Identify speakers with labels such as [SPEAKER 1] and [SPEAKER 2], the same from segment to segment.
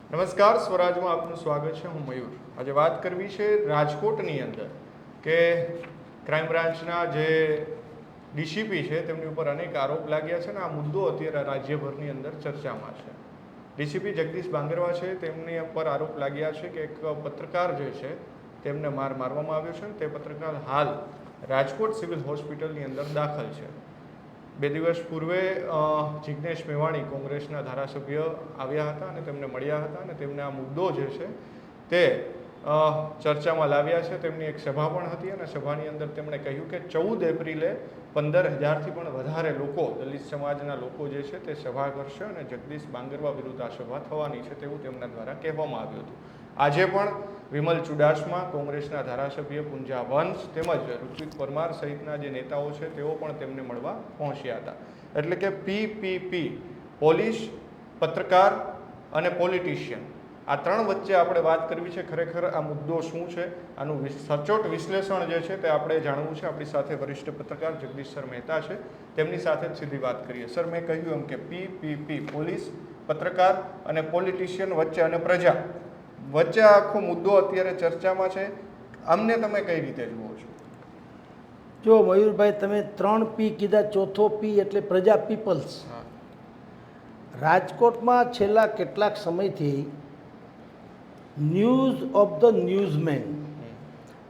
[SPEAKER 1] નમસ્કાર, સ્વરાજમાં આપનું સ્વાગત છે. હું મયુર. આજે વાત કરવી છે રાજકોટની અંદર કે ક્રાઇમ બ્રાન્ચના જે ડીસીપી છે તેમની ઉપર અનેક આરોપ લાગ્યા છે અને આ મુદ્દો અત્યારે રાજ્યભરની અંદર ચર્ચામાં છે. ડીસીપી જગદીશ બાંગરવા છે તેમની ઉપર આરોપ લાગ્યા છે કે એક પત્રકાર જે છે તેમને મારવામાં આવ્યો છે અને તે પત્રકાર હાલ રાજકોટ સિવિલ હોસ્પિટલની અંદર દાખલ છે. 2 દિવસ પૂર્વે જિગ્નેશ મેવાણી કોંગ્રેસના ધારાસભ્ય આવ્યા હતા અને તેમને મળ્યા હતા અને તેમને આ મુદ્દો જે છે તે ચર્ચામાં લાવ્યા છે. તેમની એક સભા પણ હતી અને સભાની અંદર તેમણે કહ્યું કે 14 એપ્રિલે 15,000થી પણ વધારે લોકો, દલિત સમાજના લોકો જે છે તે સભા કરશે અને જગદીશ બાંગરવા વિરુદ્ધ આ સભા થવાની છે તેવું તેમના દ્વારા કહેવામાં આવ્યું હતું. આજે પણ વિમલ ચુડાસમા, કોંગ્રેસના ધારાસભ્ય પૂંજા વંશ તેમજ ઋત્વિક પરમાર સહિતના જે નેતાઓ છે તેઓ પણ તેમને મળવા પહોંચ્યા હતા. એટલે કે પીપીપી, પોલીસ, પત્રકાર અને પોલિટિશિયન, આ ત્રણ વચ્ચે આપણે વાત કરવી છે. ખરેખર આ મુદ્દો શું છે, આનું સચોટ વિશ્લેષણ જે છે તે આપણે જાણવું છે. આપણી સાથે વરિષ્ઠ પત્રકાર જગદીશ સર મહેતા છે, તેમની સાથે જ સીધી વાત કરીએ. સર, મેં કહ્યું એમ કે પીપીપી, પોલીસ, પત્રકાર અને પોલિટિશિયન વચ્ચે અને પ્રજા વચ્ચે આખો મુદ્દો અત્યારે ચર્ચામાં છે. અમને તમે કઈ રીતે જુઓ છો?
[SPEAKER 2] જો મયુરભાઈ, તમે 3 પી કીધા, ચોથો પી એટલે પ્રજા, પીપલ્સ. રાજકોટમાં છેલ્લા કેટલાક સમયથી ન્યૂઝ ઓફ ધ ન્યૂઝમેન,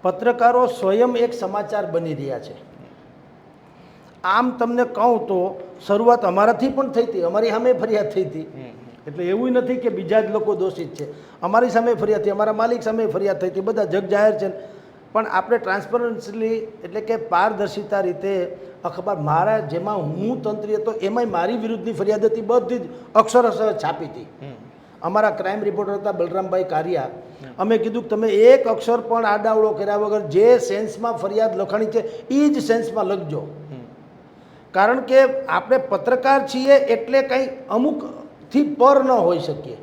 [SPEAKER 2] પત્રકારો સ્વયં એક સમાચાર બની રહ્યા છે. આમ તમને કહું તો શરૂઆત અમારાથી પણ થઈ હતી, અમારી સામે ફરિયાદ થઈ હતી. એટલે એવું નથી કે બીજા જ લોકો દોષિત છે. અમારી સામે ફરિયાદ થઈ, અમારા માલિક સામે ફરિયાદ થઈ હતી, બધા જગ જાહેર છે. પણ આપણે ટ્રાન્સપરન્સલી એટલે કે પારદર્શિતા રીતે અખબાર, મારા જેમાં હું તંત્રી હતો એમાંય મારી વિરુદ્ધની ફરિયાદ હતી, બધી જ અક્ષરશઃ છાપી હતી. અમારા ક્રાઇમ રિપોર્ટર હતા બલરામભાઈ કારિયા. અમે કીધું કે તમે એક અક્ષર પણ આડાવડો કર્યા વગર જે સેન્સમાં ફરિયાદ લખાણી છે એ જ સેન્સમાં લખજો. કારણ કે આપણે પત્રકાર છીએ એટલે કંઈ અમુકથી પર ન હોઈ શકીએ.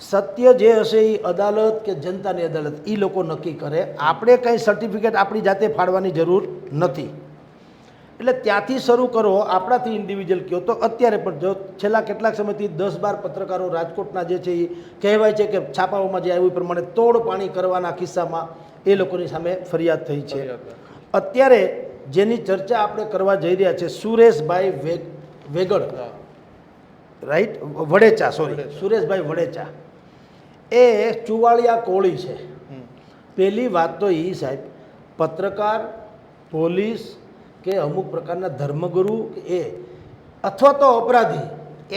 [SPEAKER 2] સત્ય જે હશે એ અદાલત કે જનતાની અદાલત એ લોકો નક્કી કરે. આપણે કંઈ સર્ટિફિકેટ આપણી જાતે ફાડવાની જરૂર નથી. એટલે ત્યાંથી શરૂ કરો, આપણાથી ઇન્ડિવિજ્યુઅલ કહો તો અત્યારે પણ જો છેલ્લા કેટલાક સમયથી 10-12 પત્રકારો રાજકોટના જે છે એ કહેવાય છે કે છાપાઓમાં જે આવ્યું પ્રમાણે તોડ પાણી કરવાના કિસ્સામાં એ લોકોની સામે ફરિયાદ થઈ છે. અત્યારે જેની ચર્ચા આપણે કરવા જઈ રહ્યા છે, સુરેશભાઈ વેગડ, રાઈટ, વડેચા, સોરી, સુરેશભાઈ વડેચા, એ ચુવાળિયા કોળી છે. પહેલી વાત તો એ સાહેબ, પત્રકાર, પોલીસ કે અમુક પ્રકારના ધર્મગુરુ એ અથવા તો અપરાધી,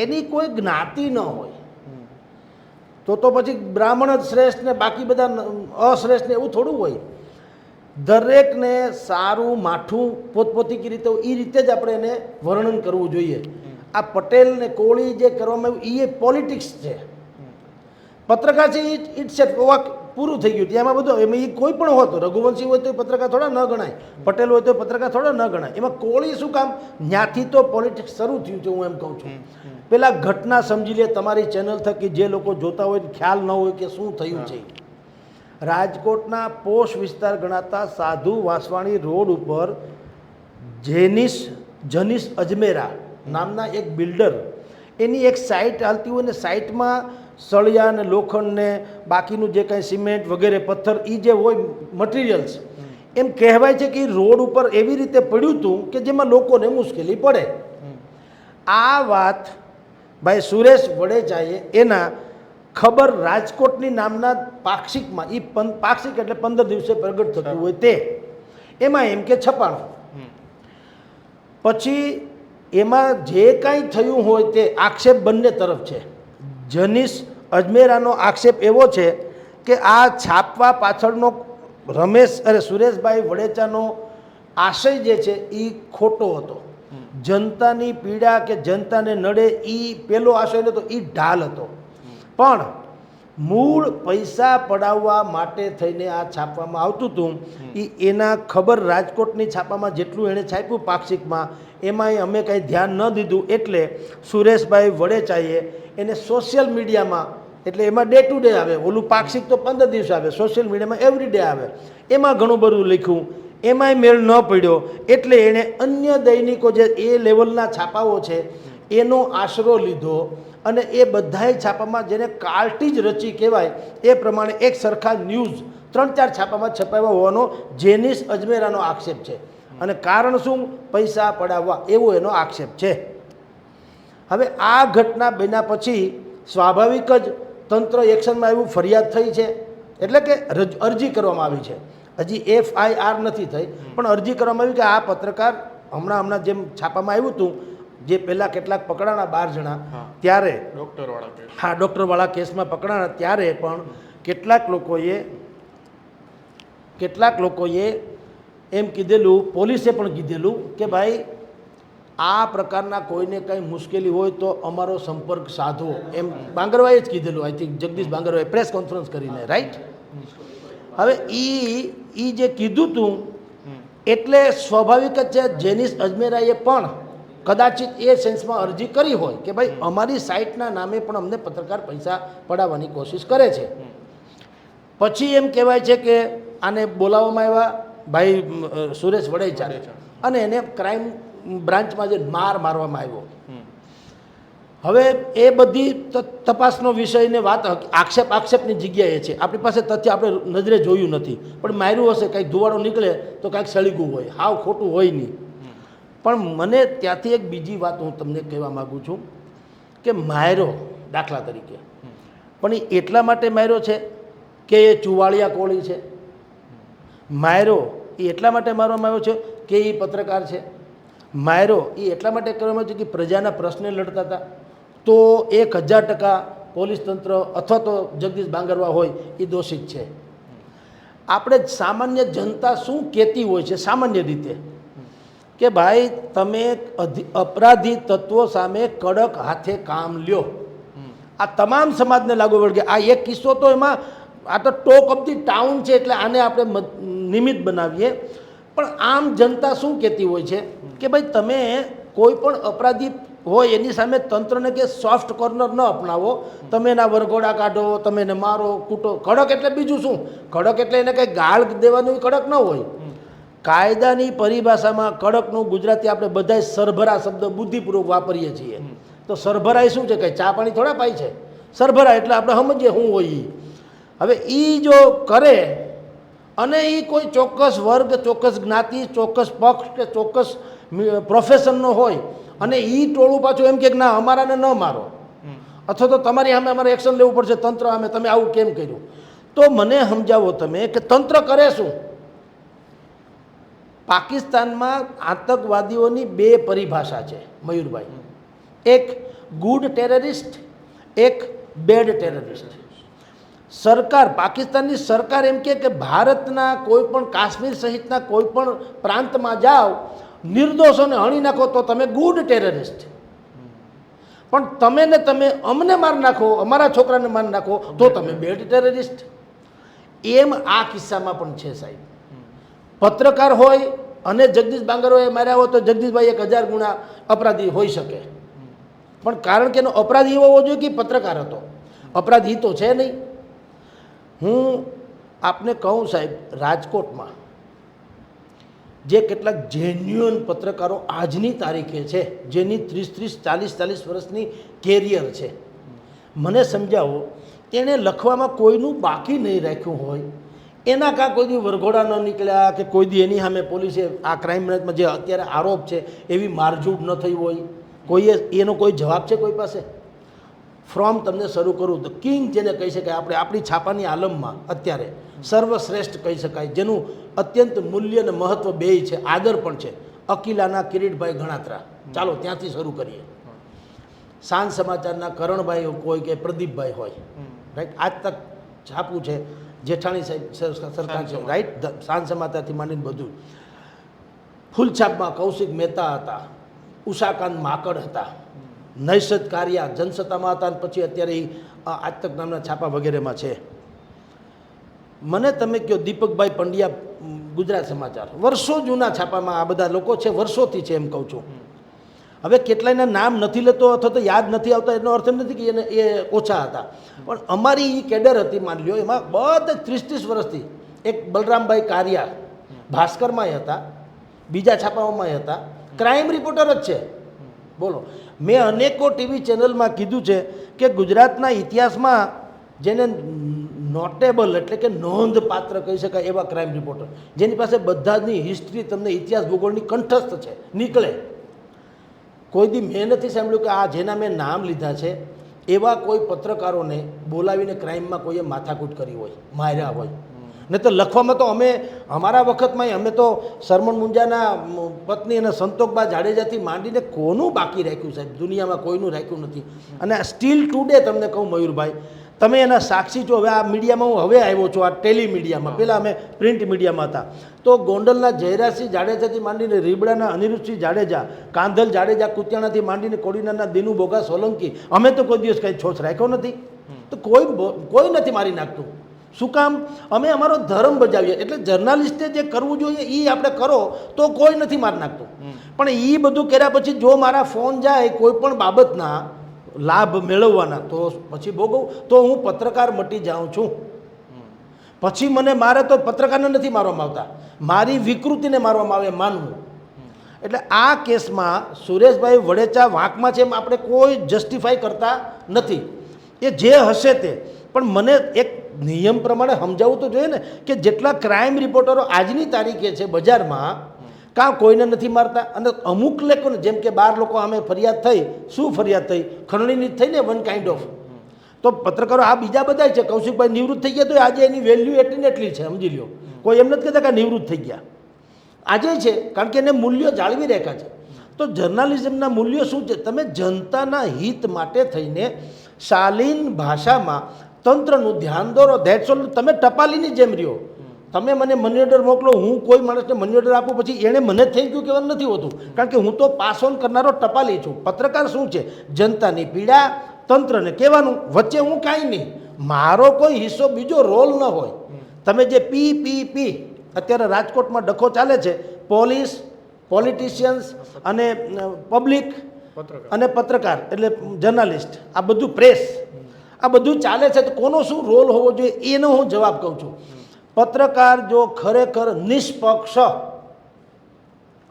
[SPEAKER 2] એની કોઈ જ્ઞાતિ ન હોય તો પછી બ્રાહ્મણ જ શ્રેષ્ઠ ને બાકી બધા અશ્રેષ્ઠ ને એવું થોડું હોય. દરેકને સારું માઠું પોતપોતી રીતે એ રીતે જ આપણે એને વર્ણન કરવું જોઈએ. આ પટેલ ને કોળી જે કરવામાં આવ્યું એ પોલિટિક્સ છે. પત્રકાર છે ઇટ્સ એ પૂરું થઈ ગયું. એમાં બધું એમાં એ કોઈ પણ હોતો, રઘુવંશી હોય તો પત્રકાર થોડા ન ગણાય, પટેલ હોય તો પત્રકાર થોડા ન ગણાય. એમાં કોળી શું કામ? ત્યાંથી તો પોલિટિક્સ શરૂ થયું છે. હું એમ કહું છું, પેલા ઘટના સમજી લે. તમારી ચેનલ થકી જે લોકો જોતા હોય ખ્યાલ ન હોય કે શું થયું છે. રાજકોટના પોશ વિસ્તાર ગણાતા સાધુ વાસવાણી રોડ ઉપર જનીશ અજમેરા નામના એક બિલ્ડર, એની એક સાઇટ હાલતી હોય ને સાઇટમાં સળિયા ને લોખંડ ને બાકીનું જે કાંઈ સિમેન્ટ વગેરે પથ્થર એ જે હોય મટીરિયલ્સ, એમ કહેવાય છે કે એ રોડ ઉપર એવી રીતે પડ્યું હતું કે જેમાં લોકોને મુશ્કેલી પડે. આ વાત ભાઈ સુરેશ વડેચાએ એના ખબર રાજકોટની નામના પાક્ષિકમાં, એ પાક્ષિક એટલે 15 દિવસે પ્રગટ થતું હોય તે, એમાં એમ કે છપાણું. પછી એમાં જે કાંઈ થયું હોય તે આક્ષેપ બંને તરફ છે. જનીશ અજમેરાનો આક્ષેપ એવો છે કે આ છાપવા પાછળનો સુરેશભાઈ વડેચાનો આશય જે છે એ ખોટો હતો. જનતાની પીડા કે જનતાને નડે એ પેલો આશય નહોતો, એ ઢાલ હતો. પણ મૂળ પૈસા પડાવવા માટે થઈને આ છાપવામાં આવતું હતું. એના ખબર રાજકોટની છાપામાં જેટલું એણે છાપ્યું પાક્ષિકમાં, એમાંય અમે કાંઈ ધ્યાન ન દીધું. એટલે સુરેશભાઈ વડેચાએ એને સોશિયલ મીડિયામાં, એટલે એમાં ડે ટુ ડે આવે, ઓલું પાક્ષિક તો 15 દિવસ આવે, સોશિયલ મીડિયામાં એવરી ડે આવે, એમાં ઘણું બધું લખ્યું. એમાંય મેળ ન પડ્યો એટલે એણે અન્ય દૈનિકો જે એ લેવલના છાપાઓ છે એનો આશરો લીધો અને એ બધાય છાપામાં જેને કાર્ટિજ રચી કહેવાય એ પ્રમાણે એક સરખા ન્યૂઝ 3-4 છાપામાં છપાવ્યા હોવાનો જેનિસ અજમેરાનો આક્ષેપ છે. અને કારણ શું? પૈસા પડાવવા, એવો એનો આક્ષેપ છે. હવે આ ઘટના બન્યા પછી સ્વાભાવિક જ તંત્ર એક્શનમાં આવ્યું, ફરિયાદ થઈ છે, એટલે કે અરજી કરવામાં આવી છે. હજી FIR નથી થઈ, પણ અરજી કરવામાં આવી કે આ પત્રકાર હમણાં જેમ છાપામાં આવ્યું હતું, જે પહેલાં કેટલાક પકડાણા 12 જણા, ત્યારે ડૉક્ટરવાળા કેસમાં પકડાણા, ત્યારે પણ કેટલાક લોકોએ એમ કીધેલું, પોલીસે પણ કીધેલું કે ભાઈ આ પ્રકારના કોઈને કંઈ મુશ્કેલી હોય તો અમારો સંપર્ક સાધવો, એમ બાંગરવાએ જ કીધેલું. આઈ થિંક જગદીશ બાંગરવાએ પ્રેસ કોન્ફરન્સ કરીને, રાઈટ? હવે એ જે કીધું હતું એટલે સ્વાભાવિક જ છે જેનિસ અજમેરાએ પણ કદાચિત એ સેન્સમાં અરજી કરી હોય કે ભાઈ અમારી સાઇટના નામે પણ અમને પત્રકાર પૈસા પડાવવાની કોશિશ કરે છે. પછી એમ કહેવાય છે કે આને બોલાવવામાં આવ્યા, ભાઈ સુરેશ વડેચા, અને એને ક્રાઇમ બ્રાન્ચમાં જે મારવામાં આવ્યો. હવે એ બધી તપાસનો વિષયને વાત આક્ષેપની જગ્યાએ છે. આપણી પાસે તથ્ય આપણે નજરે જોયું નથી, પણ માર્યું હશે, કંઈક ધુવાડો નીકળે તો કાંઈક સળીગું હોય, હાવ ખોટું હોય નહીં. પણ મને ત્યાંથી એક બીજી વાત હું તમને કહેવા માગું છું કે માર્યો દાખલા તરીકે, પણ એ એટલા માટે માર્યો છે કે એ ચુવાળિયા કોળી છે. માર્યો એ એટલા માટે મારવામાં આવ્યો છે કે એ પત્રકાર છે. માર્યો એ એટલા માટે કરવામાં આવ્યો છે કે પ્રજાના પ્રશ્ને લડતા હતા. તો 1000% પોલીસ તંત્ર અથવા તો જગદીશ બાંગરવા હોય એ દોષિત છે. આપણે સામાન્ય જનતા શું કહેતી હોય છે સામાન્ય રીતે કે ભાઈ તમે અપરાધી તત્વો સામે કડક હાથે કામ લ્યો. આ તમામ સમાજને લાગુ પડે. આ એક કિસ્સો તો એમાં, આ તો ટોક ઓફ ધી ટાઉન છે, એટલે આને આપણે નિમિત્ત બનાવીએ. પણ આમ જનતા શું કહેતી હોય છે કે ભાઈ તમે કોઈ પણ અપરાધી હોય એની સામે તંત્રને કે સોફ્ટ કોર્નર ન અપનાવો, તમે એના વરઘોડા કાઢો, તમે એને મારો કૂટો. કડક એટલે બીજું શું? કડક એટલે એને કંઈ ગાળ દેવાનું કડક ન હોય. કાયદાની પરિભાષામાં કડકનું ગુજરાતી આપણે બધાય સરભરા શબ્દ બુદ્ધિપૂર્વક વાપરીએ છીએ. તો સરભરા એ શું છે? કંઈ ચા પાણી થોડા પાય છે? સરભરા એટલે આપણે સમજીએ શું હોય. હવે એ જો કરે અને એ કોઈ ચોક્કસ વર્ગ, ચોક્કસ જ્ઞાતિ, ચોક્કસ પક્ષ કે ચોક્કસ પ્રોફેશનનો હોય અને એ ટોળું પાછું એમ કે ના અમારાને ન મારો, અથવા તો તમારી સામે અમારે એક્શન લેવું પડશે તંત્ર સામે, તમે આવું કેમ કર્યું? તો મને સમજાવો તમે કે તંત્ર કરે શું? પાકિસ્તાનમાં આતંકવાદીઓની 2 પરિભાષા છે મયુરભાઈ, એક ગુડ ટેરરિસ્ટ, એક બેડ ટેરરિસ્ટ. સરકાર, પાકિસ્તાનની સરકાર એમ કે ભારતના કોઈ પણ કાશ્મીર સહિતના કોઈ પણ પ્રાંતમાં જાઓ, નિર્દોષોને હણી નાખો તો તમે ગુડ ટેરરિસ્ટ, પણ તમે અમને માર નાખો, અમારા છોકરાને માર નાખો તો તમે બેડ ટેરરિસ્ટ. એમ આ કિસ્સામાં પણ છે સાહેબ. પત્રકાર હોય અને જગદીશ બાંગરવાએ માર્યા હોય તો જગદીશભાઈ 1000 ગુણા અપરાધી હોઈ શકે, પણ કારણ કે એનો અપરાધી એવો હોવો જોઈએ કે પત્રકાર હતો. અપરાધી તો છે નહીં. હું આપને કહું સાહેબ, રાજકોટમાં જે કેટલાક જેન્યુઅન પત્રકારો આજની તારીખે છે, જેની 30-40 વર્ષની કેરિયર છે, મને સમજાવો, એણે લખવામાં કોઈનું બાકી નહીં રાખ્યું હોય, એના કાં કોઈ દી વરઘોડા ન નીકળ્યા કે કોઈ દી એની સામે પોલીસે આ ક્રાઇમ બ્રાન્ચમાં જે અત્યારે આરોપ છે એવી મારઝૂડ ન થઈ હોય, કોઈએ એનો કોઈ જવાબ છે કોઈ પાસે? ફ્રોમ તમને શરૂ કરું તો કિંગ જેને કહી શકાય, આપણે આપણી છાપાની આલમમાં અત્યારે સર્વશ્રેષ્ઠ કહી શકાય, જેનું અત્યંત મૂલ્ય અને મહત્ત્વ બેય છે, આદર પણ છે, અકીલાના કિરીટભાઈ ગણાત્રા. ચાલો ત્યાંથી શરૂ કરીએ. સાંજ સમાચારના કરણભાઈ કોઈ કે પ્રદીપભાઈ હોય, રાઈટ? આજ તક છાપું છે, જેઠાણી સાહેબ સરકાર છે, રાઈટ? સાંજ સમાચારથી માંડીને બધું. ફૂલછાપમાં કૌશિક મહેતા હતા, ઉષાકાંત માકડ હતા, નૈષદ કારિયા જનસત્તામાં હતા, અને પછી અત્યારે આજ તક નામના છાપા વગેરેમાં છે. મને તમે કહો દીપકભાઈ પંડ્યા ગુજરાત સમાચાર, વર્ષો જૂના છાપામાં આ બધા લોકો છે, વર્ષોથી છે એમ કહું છું. હવે કેટલાયના નામ નથી લેતો અથવા તો યાદ નથી આવતા, એનો અર્થ નથી કે એને એ ઓછા હતા, પણ અમારી એ કેડર હતી, માની લ્યો, એમાં બધા 30 વર્ષથી. એક બલરામભાઈ કારિયા ભાસ્કરમાંય હતા, બીજા છાપાઓમાંય હતા, ક્રાઇમ રિપોર્ટર જ છે, બોલો, મેં અનેકો ટીવી ચેનલમાં કીધું છે કે ગુજરાતના ઇતિહાસમાં જેને નોટેબલ એટલે કે નોંધપાત્ર કહી શકાય એવા ક્રાઇમ રિપોર્ટર, જેની પાસે બધાની હિસ્ટ્રી તમને ઇતિહાસ ભૂગોળની કંઠસ્થ છે, નીકળે. કોઈ દી મેં નથી સાંભળ્યું કે આ જેના મેં નામ લીધા છે એવા કોઈ પત્રકારોને બોલાવીને ક્રાઇમમાં કોઈએ માથાકૂટ કરી હોય, માર્યા હોય. ને તો લખવામાં તો અમારા વખતમાં અમે તો સરમણ મુંજાના પત્ની અને સંતોકબા જાડેજાથી માંડીને કોનું બાકી રાખ્યું સાહેબ, દુનિયામાં કોઈનું રાખ્યું નથી. અને સ્ટીલ ટુડે તમને કહું મયુરભાઈ, તમે એના સાક્ષી છો. હવે આ મીડિયામાં હું હવે આવ્યો છું, આ ટેલી મીડિયામાં, પહેલાં અમે પ્રિન્ટ મીડિયામાં હતા. તો ગોંડલના જયરાજસિંહ જાડેજાથી માંડીને રીબડાના અનિરુદ્ધસિંહ જાડેજા, કાંધલ જાડેજા કુતિયાણાથી માંડીને કોડીનારના દિનુ બોગા સોલંકી, અમે તો કોઈ દિવસ કંઈ છોછ રાખ્યો નથી. તો કોઈ નથી મારી નાખતું. શું કામ? અમે અમારો ધર્મ બજાવીએ. એટલે જર્નાલિસ્ટે જે કરવું જોઈએ એ આપણે કરો તો કોઈ નથી મારી નાખતું. પણ એ બધું કર્યા પછી જો મારા ફોન જાય કોઈ પણ બાબતના લાભ મેળવવાના, તો પછી ભોગવું. તો હું પત્રકાર મટી જાઉં છું. પછી મારે તો પત્રકારને નથી મારવામાં આવતા, મારી વિકૃતિને મારવામાં આવે માનવું. એટલે આ કેસમાં સુરેશભાઈ વડેચા વાંકમાં છે એમ આપણે કોઈ જસ્ટિફાઈ કરતા નથી. એ જે હશે તે, પણ મને એક નિયમ પ્રમાણે સમજાવવું તો જોઈએ ને કે જેટલા ક્રાઇમ રિપોર્ટરો આજની તારીખે છે બજારમાં, કાં કોઈને નથી મારતા. અને અમુક લોકોને, જેમ કે 12 લોકો અમે ફરિયાદ થઈ, શું ફરિયાદ થઈ? ખંડણીની જ થઈ ને, વન કાઇન્ડ ઓફ. તો પત્રકારો આ બીજા બધા છે. કૌશિકભાઈ નિવૃત્ત થઈ ગયા તો આજે એની વેલ્યુ એટલી ને એટલી છે, સમજી લો. કોઈ એમ નથી કહેતા કે નિવૃત્ત થઈ ગયા, આજે છે, કારણ કે એને મૂલ્યો જાળવી રાખ્યા છે. તો જર્નાલિઝમના મૂલ્યો શું છે? તમે જનતાના હિત માટે થઈને શાલીન ભાષામાં તંત્રનું ધ્યાન દોરો. That's all. તમે ટપાલીની જેમ રહ્યો. તમે મને મની ઓર્ડર મોકલો, હું કોઈ માણસને મની ઓર્ડર આપું, પછી એણે મને થેન્ક યુ કહેવાનું નથી હોતું, કારણ કે હું તો પાસ ઓન કરનારો ટપાલી છું. પત્રકાર શું છે? જનતાની પીડા તંત્રને કહેવાનું, વચ્ચે હું કાંઈ નહીં, મારો કોઈ હિસ્સો, બીજો રોલ ન હોય. તમે જે પી અત્યારે રાજકોટમાં ડખો ચાલે છે, પોલીસ, પોલિટિશિયન્સ અને પબ્લિક અને પત્રકાર એટલે જર્નાલિસ્ટ, આ બધું પ્રેસ, આ બધું ચાલે છે. તો કોનો શું રોલ હોવો જોઈએ એનો હું જવાબ કહું છું. પત્રકાર જો ખરેખર નિષ્પક્ષ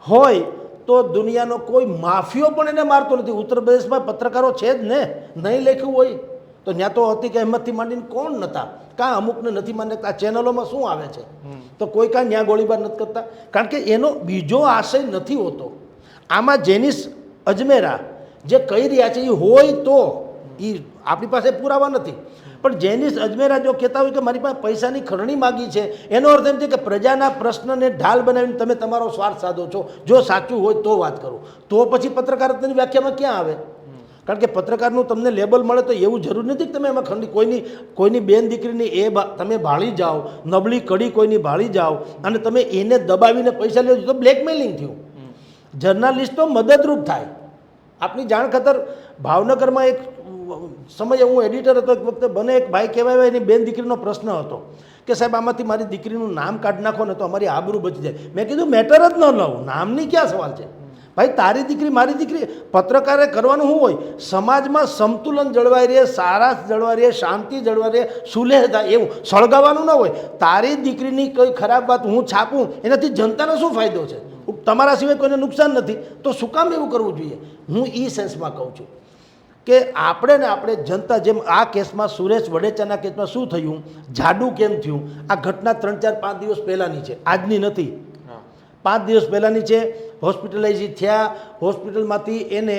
[SPEAKER 2] હોય તો દુનિયાનો કોઈ માફિયો પણ એને મારતો નથી. ઉત્તર પ્રદેશમાં પત્રકારો છે જ ને, નહીં લખ્યું હોય તો ત્યાં તો અતિક અહેમદથી માંડીને કોણ નહોતા, કાં અમુકને નથી માનતા. આ ચેનલોમાં શું આવે છે? તો કોઈ કાંઈ ત્યાં ગોળીબાર નથી કરતા, કારણ કે એનો બીજો આશય નથી હોતો. આમાં જેનિસ અજમેરા જે કહી રહ્યા છે એ હોય તો, એ આપણી પાસે પુરાવા નથી, પણ જેનિસ અજમેરા જો કહેતા હોય કે મારી પાસે પૈસાની ખરણી માગી છે, એનો અર્થ એમ છે કે પ્રજાના પ્રશ્નને ઢાલ બનાવીને તમે તમારો સ્વાર્થ સાધો છો. જો સાચું હોય તો વાત કરું, તો પછી પત્રકારત્વની વ્યાખ્યામાં ક્યાં આવે? કારણ કે પત્રકારનું તમને લેબલ મળે તો એવું જરૂર નથી કે તમે એમાં કોઈની બેન દીકરીની તમે ભાળી જાઓ, નબળી કડી કોઈની ભાળી જાઓ અને તમે એને દબાવીને પૈસા લો તો બ્લેકમેલિંગ થયું. જર્નાલિસ્ટો મદદરૂપ થાય. આપની જાણ ખાતર ભાવનગરમાં એક સમયે હું એડિટર હતો, એક વખતે બને એક ભાઈ કહેવાય, એની બેન દીકરીનો પ્રશ્ન હતો કે સાહેબ આમાંથી મારી દીકરીનું નામ કાઢી નાખો ને તો અમારી આબરૂ બચી જાય. મેં કીધું મેટર જ ન લઉં, નામની ક્યાં સવાલ છે ભાઈ? તારી દીકરી મારી દીકરી. પત્રકારે કરવાનું શું હોય? સમાજમાં સંતુલન જળવાઈ રહે, સારા જળવાઈ રહે, શાંતિ જળવાઈ રહે, સુલેહ થાય એવું સળગાવવાનું ન હોય. તારી દીકરીની કોઈ ખરાબ વાત હું છાપું એનાથી જનતાનો શું ફાયદો છે? તમારા સિવાય કોઈને નુકસાન નથી, તો શું કામ એવું કરવું જોઈએ? હું એ સેન્સમાં કહું છું કે આપણે જનતા, જેમ આ કેસમાં સુરેશ વડેચાના કેસમાં શું થયું, જાડુ કેમ થયું, આ ઘટના 3, 4, 5 દિવસ પહેલાંની છે, આજની નથી. 5 દિવસ પહેલાંની છે. હોસ્પિટલાઇઝ થયા, હોસ્પિટલમાંથી એને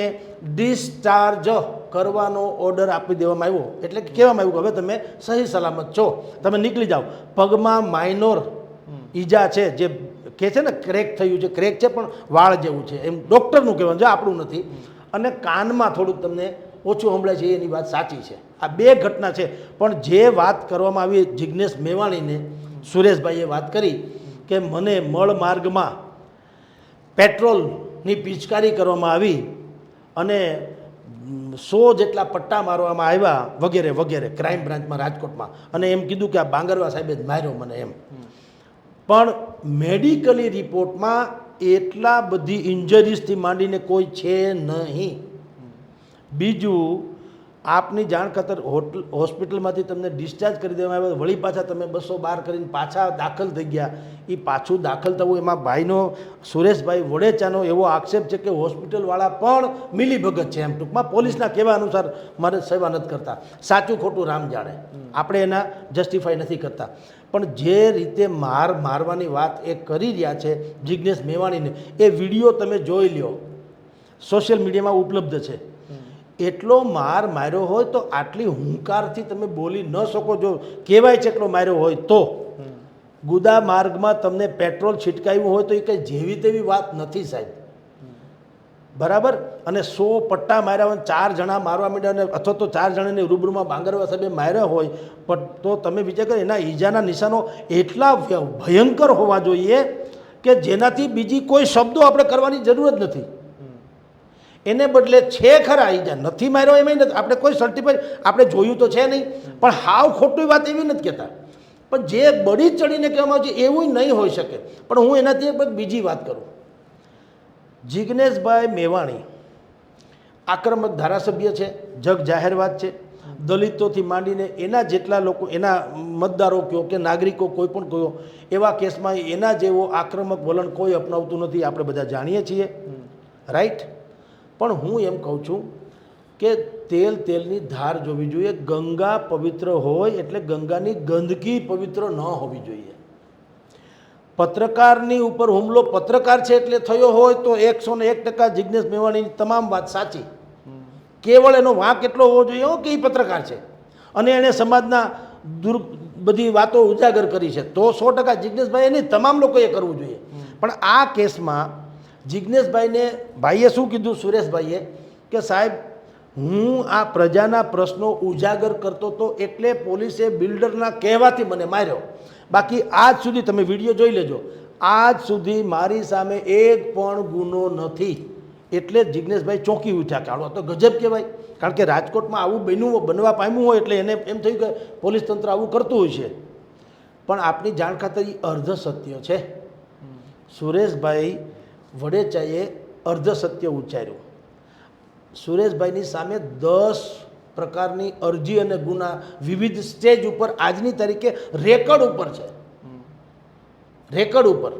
[SPEAKER 2] ડિસ્ચાર્જ કરવાનો ઓર્ડર આપી દેવામાં આવ્યો. એટલે કહેવામાં આવ્યું કે હવે તમે સહી સલામત છો, તમે નીકળી જાઓ. પગમાં માઇનોર ઈજા છે, જે કહે છે ને ક્રેક થયું છે, ક્રેક છે પણ વાળ જેવું છે, એમ ડૉક્ટરનું કહેવાનું છે, આપણું નથી. અને કાનમાં થોડુંક તમને ઓછું સંભળાય છે, એની વાત સાચી છે. આ 2 ઘટના છે. પણ જે વાત કરવામાં આવી જિજ્ઞેશ મેવાણીને, સુરેશભાઈએ વાત કરી કે મને મળ માર્ગમાં પેટ્રોલની પિચકારી કરવામાં આવી અને 100 જેટલા પટ્ટા મારવામાં આવ્યા વગેરે વગેરે, ક્રાઇમ બ્રાન્ચમાં રાજકોટમાં, અને એમ કીધું કે આ બાંગરવા સાહેબે જ માર્યો મને એમ. પણ મેડિકલી રિપોર્ટમાં એટલા બધી ઇન્જરીઝથી માંડીને કોઈ છે નહીં. બીજું આપની જાણ ખાતર હોસ્પિટલમાંથી તમને ડિસ્ચાર્જ કરી દેવામાં આવ્યા, વળી પાછા તમે 212 કરીને પાછા દાખલ થઈ ગયા. એ પાછું દાખલ થવું એમાં ભાઈનો સુરેશભાઈ વડેચાનો એવો આક્ષેપ છે કે હોસ્પિટલવાળા પણ મિલીભગત છે. એમ ટૂંકમાં પોલીસના કહેવા અનુસાર મારે સેવા નથી કરતા. સાચું ખોટું રામ જાણે, આપણે એના જસ્ટિફાઈ નથી કરતા. પણ જે રીતે મારવાની વાત એ કરી રહ્યા છે જિજ્ઞેશ મેવાણીને, એ વિડીયો તમે જોઈ લ્યો, સોશિયલ મીડિયામાં ઉપલબ્ધ છે. એટલો માર્યો હોય તો આટલી હુંકારથી તમે બોલી ન શકો. જો કહેવાય છે એટલો માર્યો હોય તો ગુદા માર્ગમાં તમને પેટ્રોલ છિટકાવ્યું હોય તો એ કંઈ જેવી તેવી વાત નથી સાહેબ, બરાબર. અને 100 પટ્ટા માર્યા હોય, 4 જણા મારવા માંડ્યા અથવા તો 4 જણાને રૂબરૂમાં બાંગરવા સાહેબે માર્યા હોય, પણ તો તમે વિચાર કરો એના ઈજાના નિશાનો એટલા ભયંકર હોવા જોઈએ કે જેનાથી બીજી કોઈ શબ્દો આપણે કરવાની જરૂર જ નથી. એને બદલે છે ખરા ઈજા, નથી માર્યો એમાં નથી, આપણે કોઈ સર્ટિફાઈડ આપણે જોયું તો છે નહીં, પણ હાવ ખોટી વાત એવી નથી કહેતા. પણ જે બળી ચડીને કહેવામાં આવે છે એવું નહીં હોઈ શકે. પણ હું એનાથી એક બીજી વાત કરું. જિજ્ઞેશભાઈ મેવાણી આક્રમક ધારાસભ્ય છે, જગ જાહેર વાત છે. દલિતોથી માંડીને એના જેટલા લોકો, એના મતદારો કહો કે નાગરિકો કોઈ પણ કહો, એવા કેસમાં એના જેવો આક્રમક વલણ કોઈ અપનાવતું નથી, આપણે બધા જાણીએ છીએ, રાઈટ. પણ હું એમ કહું છું કે તેલની ધાર જોવી જોઈએ. ગંગા પવિત્ર હોય એટલે ગંગાની ગંદકી પવિત્ર ન હોવી જોઈએ. પત્રકારની ઉપર હુમલો પત્રકાર છે એટલે થયો હોય તો 101% જિજ્ઞેશ મેવાણીની તમામ વાત સાચી. કેવળ એનો વાંક એટલો હોવો જોઈએ કે એ પત્રકાર છે અને એણે સમાજના બધી વાતો ઉજાગર કરી છે, તો 100% જિજ્ઞેશભાઈ એની તમામ લોકોએ કરવું જોઈએ. પણ આ કેસમાં ભાઈએ શું કીધું, સુરેશભાઈએ, કે સાહેબ હું આ પ્રજાના પ્રશ્નો ઉજાગર કરતો હતો એટલે પોલીસે બિલ્ડરના કહેવાથી મને માર્યો. બાકી આજ સુધી તમે વિડીયો જોઈ લેજો, આજ સુધી મારી સામે એક પણ ગુનો નથી. એટલે જિજ્ઞેશભાઈ ચોંકી ઉઠ્યા કે આવો તો ગજબ કહેવાય. કારણ કે રાજકોટમાં આવું બનવા પામ્યું હોય એટલે એને એમ થયું કે પોલીસ તંત્ર આવું કરતું હોય છે. પણ આપની જાણ ખાતર એ અર્ધ સત્ય છે. સુરેશભાઈ વડેચાએ અર્ધ સત્ય ઉચ્ચાર્યું. સુરેશભાઈની સામે 10 પ્રકારની અરજી અને ગુના વિવિધ સ્ટેજ ઉપર આજની તારીખે રેકર્ડ ઉપર છે. રેકર્ડ ઉપર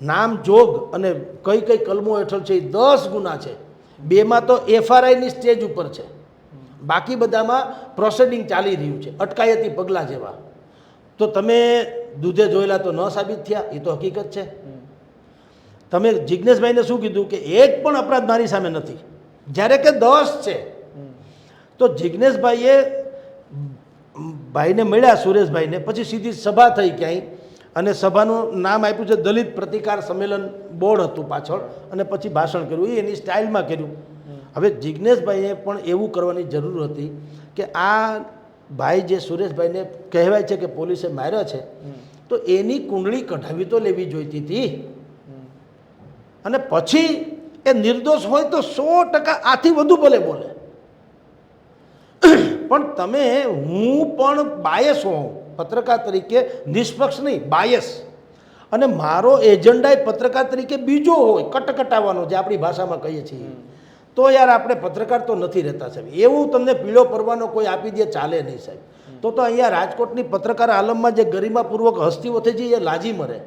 [SPEAKER 2] નામ જોગ અને કઈ કઈ કલમો હેઠળ છે, 10 ગુના છે. 2માં તો FRIની સ્ટેજ ઉપર છે, બાકી બધામાં પ્રોસેડિંગ ચાલી રહ્યું છે, અટકાયતી પગલાં જેવા. તો તમે દૂધે જોયેલા તો ન સાબિત થયા, એ તો હકીકત છે. તમે જિજ્ઞેશભાઈને શું કીધું કે એક પણ અપરાધ મારી સામે નથી, જ્યારે કે 10 છે. તો જિજ્ઞેશભાઈએ ભાઈને મળ્યા, સુરેશભાઈને, પછી સીધી સભા થઈ ક્યાંય, અને સભાનું નામ આપ્યું છે દલિત પ્રતિકાર સંમેલન બોર્ડ હતું પાછળ, અને પછી ભાષણ કર્યું. એ એની સ્ટાઇલમાં કર્યું. હવે જિજ્ઞેશભાઈએ પણ એવું કરવાની જરૂર હતી કે આ ભાઈ જે સુરેશભાઈને કહેવાય છે કે પોલીસે માર્યો છે, તો એની કુંડળી કઢાવી તો લેવી જોઈતી હતી. અને પછી એ નિર્દોષ હોય તો 100% આથી વધુ ભલે બોલે. પણ તમે, હું પણ બાયસ હોઉં પત્રકાર તરીકે, નિષ્પક્ષ નહીં, બાયસ, અને મારો એજન્ડા પત્રકાર તરીકે બીજો હોય, કટકટાવવાનો, જે આપણી ભાષામાં કહીએ છીએ, તો યાર આપણે પત્રકાર તો નથી રહેતા સાહેબ. એવું તમને પીળો પરવાનો કોઈ આપી દે ચાલે નહીં સાહેબ. તો અહીંયા રાજકોટની પત્રકાર આલમમાં જે ગરિમાપૂર્વક હસ્તીઓ થઈ છે એ લાજી મરે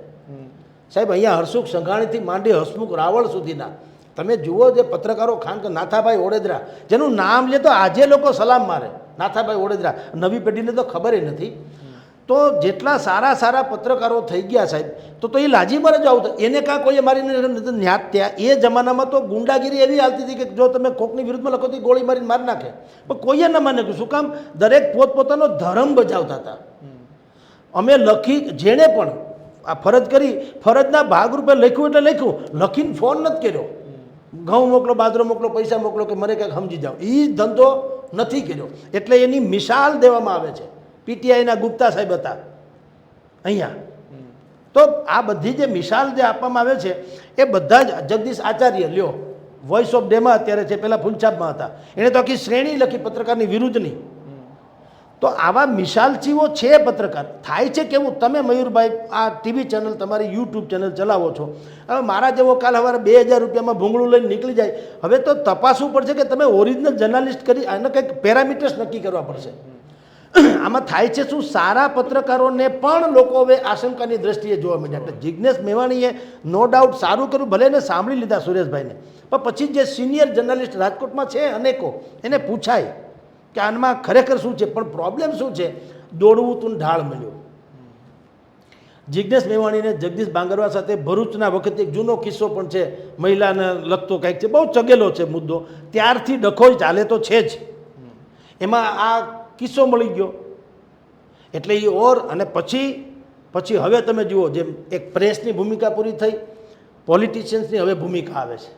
[SPEAKER 2] સાહેબ. અહીંયા હરસુખ સંઘાણીથી માંડી હસમુખ રાવળ સુધીના તમે જુઓ, જે પત્રકારો, ખાન કે નાથાભાઈ ઓડેદરા, જેનું નામ લે તો આજે લોકો સલામ મારે. નાથાભાઈ ઓડેદરા, નવી પેઢીને તો ખબર નથી. તો જેટલા સારા પત્રકારો થઈ ગયા સાહેબ, તો એ લાજી મરે જ આવું. એને કાં કોઈએ મારીને ન્યાત થયા. એ જમાનામાં તો ગુંડાગીરી એવી હાલતી હતી કે જો તમે કોકની વિરુદ્ધમાં લખો તો ગોળી મારીને મારી નાખે. પણ કોઈએ ન માને. શું કામ? દરેક પોતપોતાનો ધર્મ બજાવતા હતા. અમે લખી, જેણે પણ આ ફરજ કરી, ફરજના ભાગરૂપે લખ્યું એટલે લખ્યું, લખીને ફોન નથી કર્યો, ઘઉં મોકલો, બાજરો મોકલો, પૈસા મોકલો કે મને કંઈક સમજી જાઓ, એ ધંધો નથી કર્યો. એટલે એની મિસાલ દેવામાં આવે છે. PTIના ગુપ્તા સાહેબ હતા અહીંયા. તો આ બધી જે મિસાલ જે આપવામાં આવે છે એ બધા જ, જગદીશ આચાર્ય લ્યો, વોઇસ ઓફ ડેમાં અત્યારે છે, પહેલાં ફૂલછાપમાં હતા, એણે તો આખી શ્રેણી લખી પત્રકારની વિરુદ્ધની. તો આવા મિસાલચીઓ છે પત્રકાર. થાય છે કેવું, તમે મયુરભાઈ આ ટીવી ચેનલ, તમારી યુટ્યુબ ચેનલ ચલાવો છો, હવે મારા જેવો કાલ સવારે 2000 રૂપિયામાં ભૂંગળું લઈને નીકળી જાય, હવે તો તપાસવું પડશે કે તમે ઓરિજિનલ જર્નાલિસ્ટ કરી આને કંઈક પેરામીટર્સ નક્કી કરવા પડશે. આમાં થાય છે શું, સારા પત્રકારોને પણ લોકો હવે આશંકાની દ્રષ્ટિએ જોવા માંડ્યા. એટલે જિજ્ઞેશ મેવાણીએ નો ડાઉટ સારું કર્યું, ભલે એને સાંભળી લીધા સુરેશભાઈને, પણ પછી જે સિનિયર જર્નલિસ્ટ રાજકોટમાં છે અનેકો, એને પૂછાય કે આનમાં ખરેખર શું છે. પણ પ્રોબ્લેમ શું છે, દોડવું તું ઢાળ મળ્યો. જિજ્ઞેશ મેવાણીને જગદીશ બાંગરવા સાથે ભરૂચના વખતે એક જૂનો કિસ્સો પણ છે, મહિલાને લગતો કંઈક છે, બહુ ચગેલો છે મુદ્દો, ત્યારથી ડખો ચાલે તો છે જ. એમાં આ કિસ્સો મળી ગયો એટલે એ અને પછી હવે તમે જુઓ, જેમ એક પ્રેસની ભૂમિકા પૂરી થઈ, પોલિટિશિયન્સની હવે ભૂમિકા આવે છે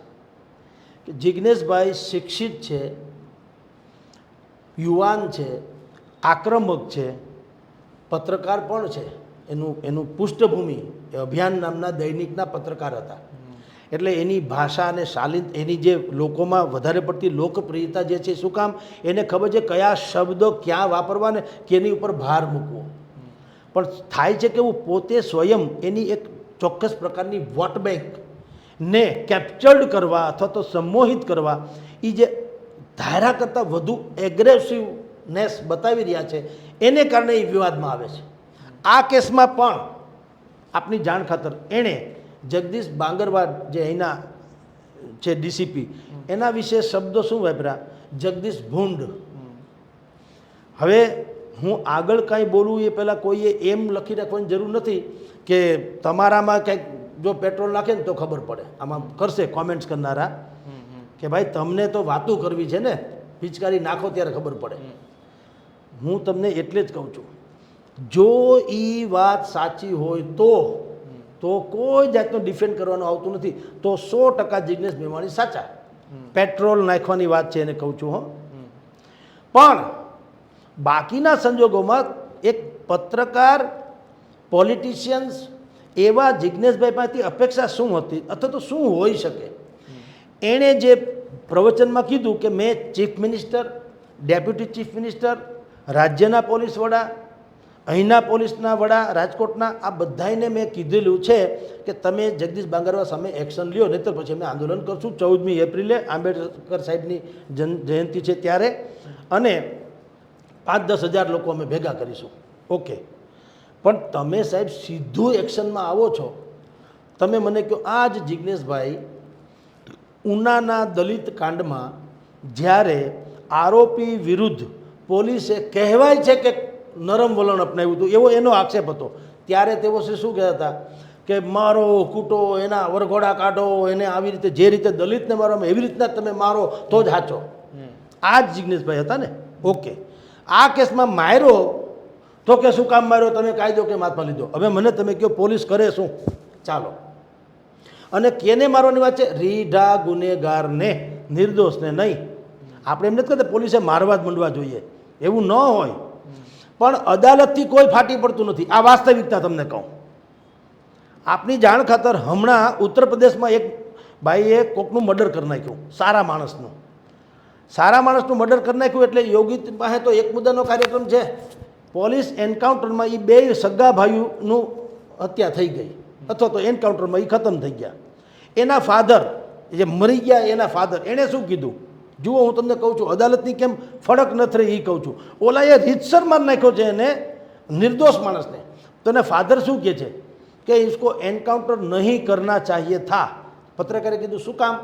[SPEAKER 2] કે જિજ્ઞેશભાઈ શિક્ષિત છે, યુવાન છે, આક્રમક છે, પત્રકાર પણ છે. એનું પૃષ્ઠભૂમિ એ અભિયાન નામના દૈનિકના પત્રકાર હતા. એટલે એની ભાષા અને શાલિન, એની જે લોકોમાં વધારે પડતી લોકપ્રિયતા જે છે, શું કામ, એને ખબર છે કયા શબ્દો ક્યાં વાપરવા ને કેની ઉપર ભાર મૂકવો. પણ થાય છે કે હું પોતે સ્વયં એની એક ચોક્કસ પ્રકારની વોટ બેંકને કેપ્ચર્ડ કરવા અથવા તો સંમોહિત કરવા, એ જે ધારા કરતાં વધુ એગ્રેસિવનેસ બતાવી રહ્યા છે, એને કારણે એ વિવાદમાં આવે છે. આ કેસમાં પણ આપની જાણ ખાતર એણે જગદીશ બાંગરવા જે અહીંના છે ડીસીપી, એના વિશે શબ્દો શું વાપર્યા, જગદીશ ભૂંડ. હવે હું આગળ કાંઈ બોલું એ પહેલાં કોઈએ એમ લખી રાખવાની જરૂર નથી કે તમારામાં કંઈક જો પેટ્રોલ નાખે ને તો ખબર પડે. આમાં કરશે કોમેન્ટ્સ કરનારા કે ભાઈ તમને તો વાતું કરવી છે ને, પિચકારી નાખો ત્યારે ખબર પડે. હું તમને એટલે જ કહું છું, જો એ વાત સાચી હોય તો કોઈ જાતનું ડિફેન્ડ કરવાનું આવતું નથી, તો 100% જિજ્ઞેશ મેવાણી સાચા. પેટ્રોલ નાખવાની વાત છે એને કહું છું હો. પણ બાકીના સંજોગોમાં એક પત્રકાર, પોલિટિશિયન્સ એવા જિજ્ઞેશભાઈ પાસેથી અપેક્ષા શું હતી અથવા તો શું હોઈ શકે. એણે જે પ્રવચનમાં કીધું કે મેં chief minister, deputy chief minister, રાજ્યના પોલીસ વડા, અહીંના પોલીસના વડા રાજકોટના, આ બધાને મેં કીધેલું છે કે તમે જગદીશ બાંગરવા સામે એક્શન લ્યો, નહીંતર પછી અમે આંદોલન કરશું 14મી એપ્રિલે આંબેડકર સાહેબની જયંતિ છે ત્યારે, અને 5-10 હજાર લોકો અમે ભેગા કરીશું. ઓકે, પણ તમે સાહેબ સીધું એક્શનમાં આવો છો. તમે મને કહો, આ જ જિજ્ઞેશભાઈ ઉનાના દલિત કાંડમાં જ્યારે આરોપી વિરુદ્ધ પોલીસે કહેવાય છે કે નરમ વલણ અપનાવ્યું હતું, એવો એનો આક્ષેપ હતો, ત્યારે તેઓ શું કહેતા હતા કે મારો કૂટો, એના વરઘોડા કાઢો, એને આવી રીતે જે રીતે દલિતને મારવામાં એવી રીતના તમે મારો તો જ સાચો. આ જ જિજ્ઞેશભાઈ હતા ને. ઓકે, આ કેસમાં માર્યો તો કે શું કામ માર્યો, તમે કાયદો કેમ હાથમાં લીધો. હવે મને તમે કહો પોલીસ કરે શું, ચાલો. અને કેને મારવાની વાત છે, રીઢા ગુનેગારને, નિર્દોષને નહીં. આપણે એમ નથી કહેતા પોલીસે મારવા જ માંડવા જોઈએ, એવું ન હોય, પણ અદાલતથી કોઈ ફાટી પડતું નથી. આ વાસ્તવિકતા તમને કહું. આપની જાણ ખાતર હમણાં ઉત્તર પ્રદેશમાં એક ભાઈએ કોકનું મર્ડર કરી નાખ્યું, સારા માણસનું મર્ડર કરી નાખ્યું. એટલે યોગી પાસે તો એક મુદ્દાનો કાર્યક્રમ છે. પોલીસ એન્કાઉન્ટરમાં એ 2 સગા ભાઈઓનું હત્યા થઈ ગઈ, અથવા તો એન્કાઉન્ટરમાં એ ખતમ થઈ ગયા. એના ફાધર જે મરી ગયા, એના ફાધર એણે શું કીધું, જુઓ હું તમને કહું છું, અદાલતની કેમ ફડક ન થઈ એ કહું છું. ઓલાએ રીતસર માર નાખ્યો છે એને, નિર્દોષ માણસને. તો એને ફાધર શું કહે છે કે इसको एनकाउंटर नहीं करना चाहिए था. पत्रकारे કીધું શું કામ,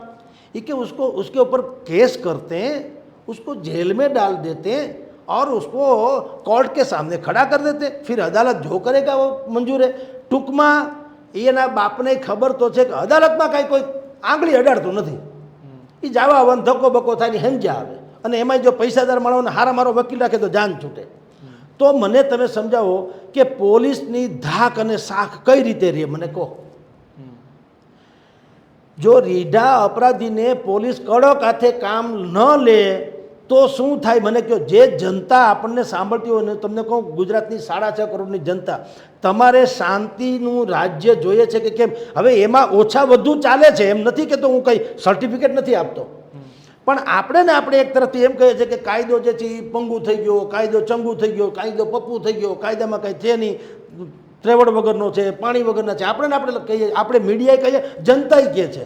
[SPEAKER 2] ये कि उसके ऊपर केस करते हैं, उसको जेल में डाल देते हैं और उसको कोर्ट के सामने खड़ा कर देते, फिर अदालत जो करेगा वो मंजूर है. ટૂંકમાં એના બાપને ખબર તો છે કે અદાલતમાં કાંઈ કોઈ આંગળી અડાડતું નથી, એ જાવા આવવાનું ધક્કો બક્કો થાય ને સમજ્યા આવે. અને એમાં જો પૈસાદાર માણસોને હારા મારો વકીલ રાખે તો જાન છૂટે. તો મને તમે સમજાવો કે પોલીસની ધાક અને શાખ કઈ રીતે રહે, મને કહો. જો રીઢા અપરાધીને પોલીસ કડક હાથે કામ ન લે તો શું થાય, મને કહો. જે જનતા આપણને સાંભળતી હોય ને, તમને કહું, ગુજરાતની 6.5 કરોડની જનતા, તમારે શાંતિનું રાજ્ય જોઈએ છે કે કેમ? હવે એમાં ઓછા વધુ ચાલે છે, એમ નથી કે તો હું કંઈ સર્ટિફિકેટ નથી આપતો, પણ આપણે એક તરફથી એમ કહીએ છીએ કે કાયદો જે છે એ પંગુ થઈ ગયો, કાયદો ચંગુ થઈ ગયો, કાયદો પપ્પુ થઈ ગયો, કાયદામાં કંઈ છે નહીં, ત્રેવડ વગરનો છે, પાણી વગરના છે. આપણે કહીએ, આપણે મીડિયાએ કહીએ, જનતાએ કહે છે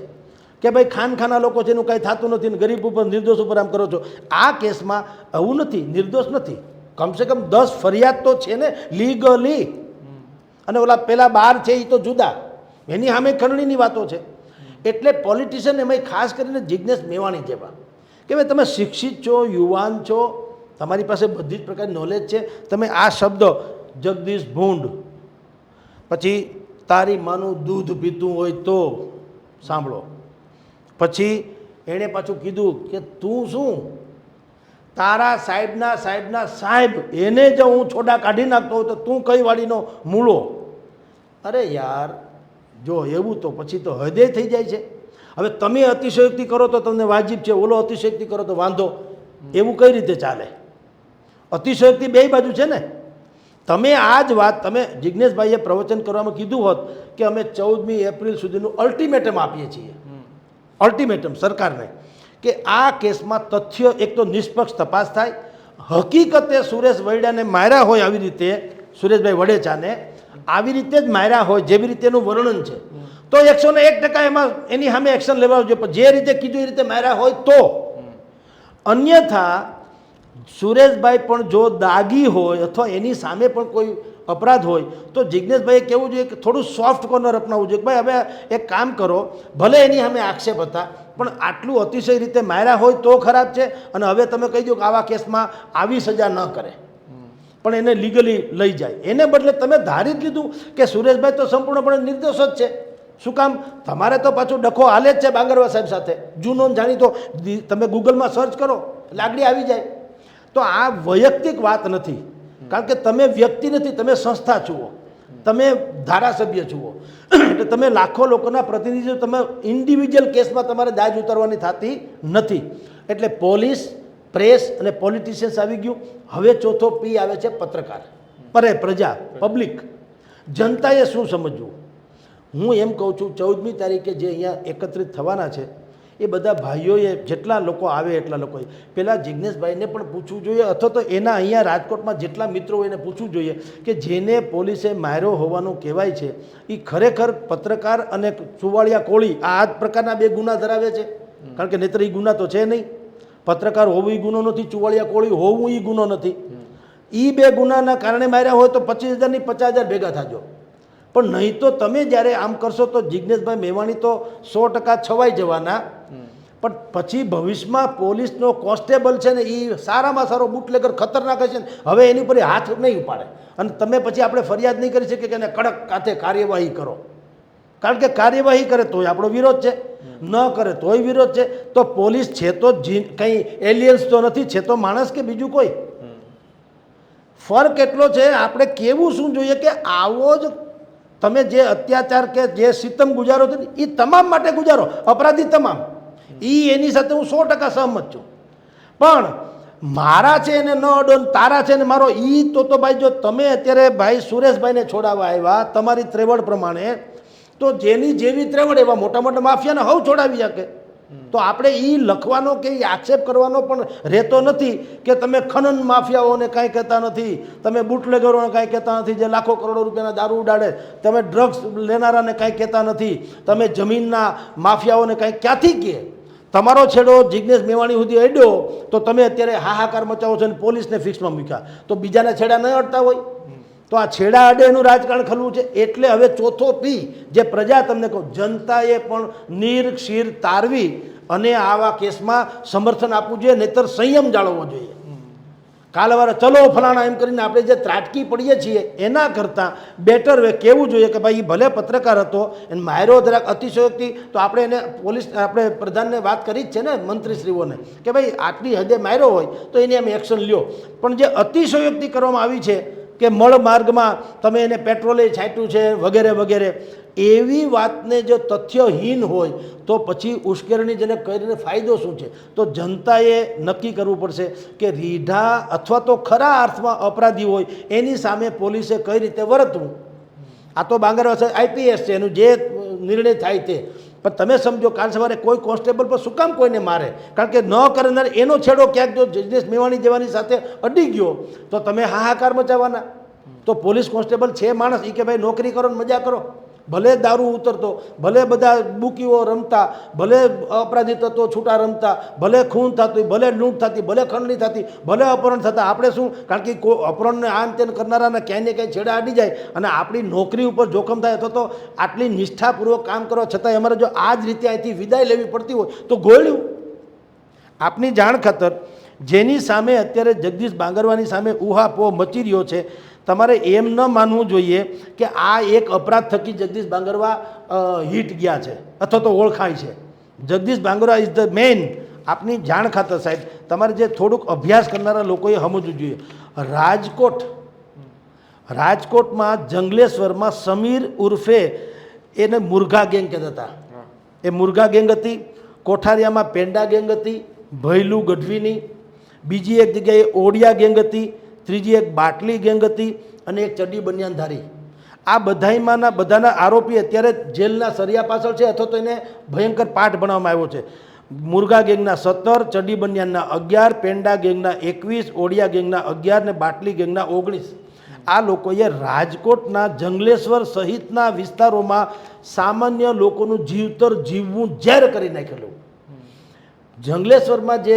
[SPEAKER 2] કે ભાઈ ખાનખાના લોકો છે એનું કાંઈ થતું નથી ને ગરીબ ઉપર નિર્દોષ ઉપર આમ કરો છો. આ કેસમાં આવું નથી, નિર્દોષ નથી. કમસે કમ 10 ફરિયાદ તો છે ને લીગલી. અને ઓલા પેલા 12 છે એ તો જુદા, એની સામે ખંડણીની વાતો છે. એટલે પોલિટિશિયન એમાં ખાસ કરીને જિજ્ઞેશ મેવાણી જેવા કે ભાઈ તમે શિક્ષિત છો, યુવાન છો, તમારી પાસે બધી જ પ્રકારની નોલેજ છે, તમે આ શબ્દ જગદીશ ભૂંડ, પછી તારી માનું દૂધ પીતું હોય તો સાંભળો, પછી એણે પાછું કીધું કે તું શું તારા સાહેબના સાહેબ એને જો હું છોડા કાઢી નાખતો હોય તો તું કઈ વાડીનો મૂળો. અરે યાર, જો એવું તો પછી તો હૃદય થઈ જાય છે. હવે તમે અતિશયોક્તિ કરો તો તમને વાજિબ છે, ઓલો અતિશયોક્તિ કરો તો વાંધો. એવું કઈ રીતે ચાલે? અતિશયોક્તિ બે બાજુ છે ને. તમે આ જ વાત તમે જિજ્ઞેશભાઈએ પ્રવચન કરવામાં કીધું હોત કે અમે 14મી એપ્રિલ સુધીનું અલ્ટિમેટમ આપીએ છીએ, અલ્ટિમેટમ સરકારને, કે આ કેસમાં તથ્ય એક તો નિષ્પક્ષ તપાસ થાય, હકીકતે સુરેશ વૈડાને માર્યા હોય આવી રીતે, સુરેશભાઈ વડેચાને આવી રીતે જ માર્યા હોય જેવી રીતે એનું વર્ણન છે, તો 101% એમાં એની સામે એક્શન લેવા જોઈએ. પણ જે રીતે કીધું એ રીતે માર્યા હોય તો. અન્યથા સુરેશભાઈ પણ જો દાગી હોય અથવા એની સામે પણ કોઈ અપરાધ હોય તો જિજ્ઞેશભાઈએ કહેવું જોઈએ કે થોડું સોફ્ટ કોર્નર અપનાવવું જોઈએ કે ભાઈ હવે એક કામ કરો, ભલે એની સામે આક્ષેપ હતા પણ આટલું અતિશય રીતે માર્યા હોય તો ખરાબ છે, અને હવે તમે કહી દો કે આવા કેસમાં આવી સજા ન કરે પણ એને લીગલી લઈ જાય. એને બદલે તમે ધારી જ લીધું કે સુરેશભાઈ તો સંપૂર્ણપણે નિર્દોષ જ છે. શું કામ? તમારે તો પાછું ડખો હાલે જ છે બાંગરવા સાહેબ સાથે, જૂનો જાણીતો. તમે ગૂગલમાં સર્ચ કરો લાગડી આવી જાય. તો આ વૈયક્તિક વાત નથી, કારણ કે તમે વ્યક્તિ નથી, તમે સંસ્થા છો, તમે ધારાસભ્ય છો, એટલે તમે લાખો લોકોના પ્રતિનિધિ, તમે ઇન્ડિવિજ્યુઅલ કેસમાં તમારે દાજ ઉતારવાની થતી નથી. એટલે પોલીસ, પ્રેસ અને પોલિટિશિયન્સ આવી ગયું. હવે ચોથો પી આવે છે પત્રકાર, પ્રજા, પબ્લિક, જનતાએ શું સમજવું. હું એમ કહું છું 14મી તારીખે જે અહીંયા એકત્રિત થવાના છે એ બધા ભાઈઓએ, જેટલા લોકો આવે એટલા લોકોએ પહેલાં જિજ્ઞેશભાઈને પણ પૂછવું જોઈએ, અથવા તો એના અહીંયા રાજકોટમાં જેટલા મિત્રો હોય એને પૂછવું જોઈએ કે જેને પોલીસે માર્યો હોવાનું કહેવાય છે એ ખરેખર પત્રકાર અને સુવાળિયા કોળી આ જ પ્રકારના 2 ગુના ધરાવે છે. કારણ કે નહીતર એ ગુના તો છે નહીં. પત્રકાર હોવું એ ગુનો નથી, ચુવાળિયા કોળી હોવું એ ગુનો નથી. એ 2 ગુનાના કારણે માર્યા હોય તો 25,000 ની 50,000 ભેગા થાજો. પણ નહીં તો તમે જ્યારે આમ કરશો તો જિજ્ઞેશભાઈ મેવાણી તો 100% છવાઈ જવાના. પણ પછી ભવિષ્યમાં પોલીસનો કોન્સ્ટેબલ છે ને એ સારામાં સારો બુટલેગર ખતરનાક છે ને, હવે એની પર હાથ નહીં ઉપાડે અને તમે પછી આપણે ફરિયાદ નહીં કરી શકીએ કે એને કડક કાથે કાર્યવાહી કરો. કારણ કે કાર્યવાહી કરે તોય આપણો વિરોધ છે, ન કરે તોય વિરોધ છે. તો પોલીસ છે તો કંઈ એલિયન્સ તો નથી, છે તો માણસ કે બીજું કોઈ. ફર્ક એટલો છે, આપણે કેવું શું જોઈએ કે આવો જ તમે જે અત્યાચાર કે જે સિતમ ગુજારો છે એ તમામ માટે ગુજારો, અપરાધી તમામ, એની સાથે હું 100% સહમત છું. પણ મારા છે એને ન અડો, તારા છે ને મારો તો ભાઈ જો તમે અત્યારે ભાઈ સુરેશભાઈને છોડાવવા આવ્યા તમારી ત્રેવડ પ્રમાણે, તો જેની જેવી ત્રેવડ એવા મોટા મોટા માફિયાને હવ છોડાવી શકે. તો આપણે લખવાનો કે આક્ષેપ કરવાનો પણ રહેતો નથી કે તમે ખનન માફિયાઓને કાંઈ કહેતા નથી, તમે બુટલેગરોને કાંઈ કહેતા નથી, જે લાખો કરોડો રૂપિયાના દારૂ ઉડાડે, તમે ડ્રગ્સ લેનારાને કાંઈ કહેતા નથી, તમે જમીનના માફિયાઓને કાંઈ ક્યાંથી કહે. તમારો છેડો જિજ્ઞેશ મેવાણી સુધી અડ્યો તો તમે અત્યારે હાહાકાર મચાવો છો અને પોલીસને ફિક્સમાં મૂક્યા, તો બીજાના છેડા ન અડતા હોય તો આ છેડા અડે એનું રાજકારણ ખલવું છે. એટલે હવે ચોથો પી જે પ્રજા, તમને કહું, જનતાએ પણ નિર્ક્ષીર તારવી અને આવા કેસમાં સમર્થન આપવું જોઈએ, નહીતર સંયમ જાળવવો જોઈએ. કાલવારે ચલો ફલાણા એમ કરીને આપણે જે ત્રાટકી પડીએ છીએ એના કરતાં બેટર વે કહેવું જોઈએ કે ભાઈ ભલે પત્રકાર હતો એને માર્યો જરાક અતિશયોક્તિ, તો આપણે એને પોલીસ, આપણે પ્રધાનને વાત કરી જ છે ને, મંત્રીશ્રીઓને, કે ભાઈ આટલી હદે માર્યો હોય તો એની અમે એક્શન લ્યો. પણ જે અતિશયોક્તિ કરવામાં આવી છે કે મળ માર્ગમાં તમે એને પેટ્રોલે છાંટ્યું છે વગેરે વગેરે, એવી વાતને જો તથ્યહીન હોય તો પછી ઉશ્કેરણીજનક કરીને ફાયદો શું છે. તો જનતાએ નક્કી કરવું પડશે કે રીઢા અથવા તો ખરા અર્થમાં અપરાધી હોય એની સામે પોલીસે કઈ રીતે વર્તવું. આ તો બાંગરવા આઈપીએસ છે, એનું જે નિર્ણય થાય તે, પણ તમે સમજો કાલ સવારે કોઈ કોન્સ્ટેબલ પર શું કામ કોઈને મારે? કારણ કે ન કરનાર એનો છેડો ક્યાંક જો જજનેશ મેવાણી જેવાની સાથે અડી ગયો તો તમે હાહાકાર મચાવવાના. તો પોલીસ કોન્સ્ટેબલ છે માણસ, એ કે ભાઈ નોકરી કરો ને મજા કરો. ભલે દારૂ ઉતરતો, ભલે બધા બુકીઓ રમતા, ભલે અપરાધી તત્વો છૂટા રમતા, ભલે ખૂન થતું, ભલે લૂંટ થતી, ભલે ખંડણી થતી, ભલે અપહરણ થતા, આપણે શું? કારણ કે અપહરણને આન તેન કરનારાને ક્યાંય ને ક્યાંય છેડા અડી જાય અને આપણી નોકરી ઉપર જોખમ થાય. તો આટલી નિષ્ઠાપૂર્વક કામ કરવા છતાંય અમારે જો આ જ રીતે અહીંથી વિદાય લેવી પડતી હોય તો ગોળ્યું. આપની જાણ ખાતર જેની સામે અત્યારે જગદીશ બાંગરવાની સામે ઉહાપોહ મચી રહ્યો છે, તમારે એમ ન માનવું જોઈએ કે આ એક અપરાધ થકી જગદીશ બાંગરવા હિટ ગયા છે અથવા તો ઓળખાય છે. Jagdish Bangarwa is the main. આપની જાણ ખાતર સાહેબ, તમારે જે થોડુંક અભ્યાસ કરનારા લોકોએ સમજવું જોઈએ. રાજકોટમાં જંગલેશ્વરમાં સમીર ઉર્ફે એને મુરઘા ગેંગ કહેતા હતા. એ મુરઘા ગેંગ હતી. કોઠારિયામાં પેંડા ગેંગ હતી, ભૈલું ગઢવીની. બીજી એક જગ્યાએ ઓડિયા ગેંગ હતી, ત્રીજી એક બાટલી ગેંગ હતી અને એક ચડ્ડી બનિયાનધારી. આ બધાના આરોપી અત્યારે જેલના સરિયા પાછળ છે અથવા તો એને ભયંકર પાઠ ભણાવવામાં આવ્યો છે. મુરઘા ગેંગના 17, ચડ્ડી બનિયાનના 11, પેંડા ગેંગના 21, ઓડિયા ગેંગના 11 ને બાટલી ગેંગના 19. આ લોકોએ રાજકોટના જંગલેશ્વર સહિતના વિસ્તારોમાં સામાન્ય લોકોનું જીવતર જીવવું ઝેર કરી નાખેલું. જંગલેશ્વરમાં જે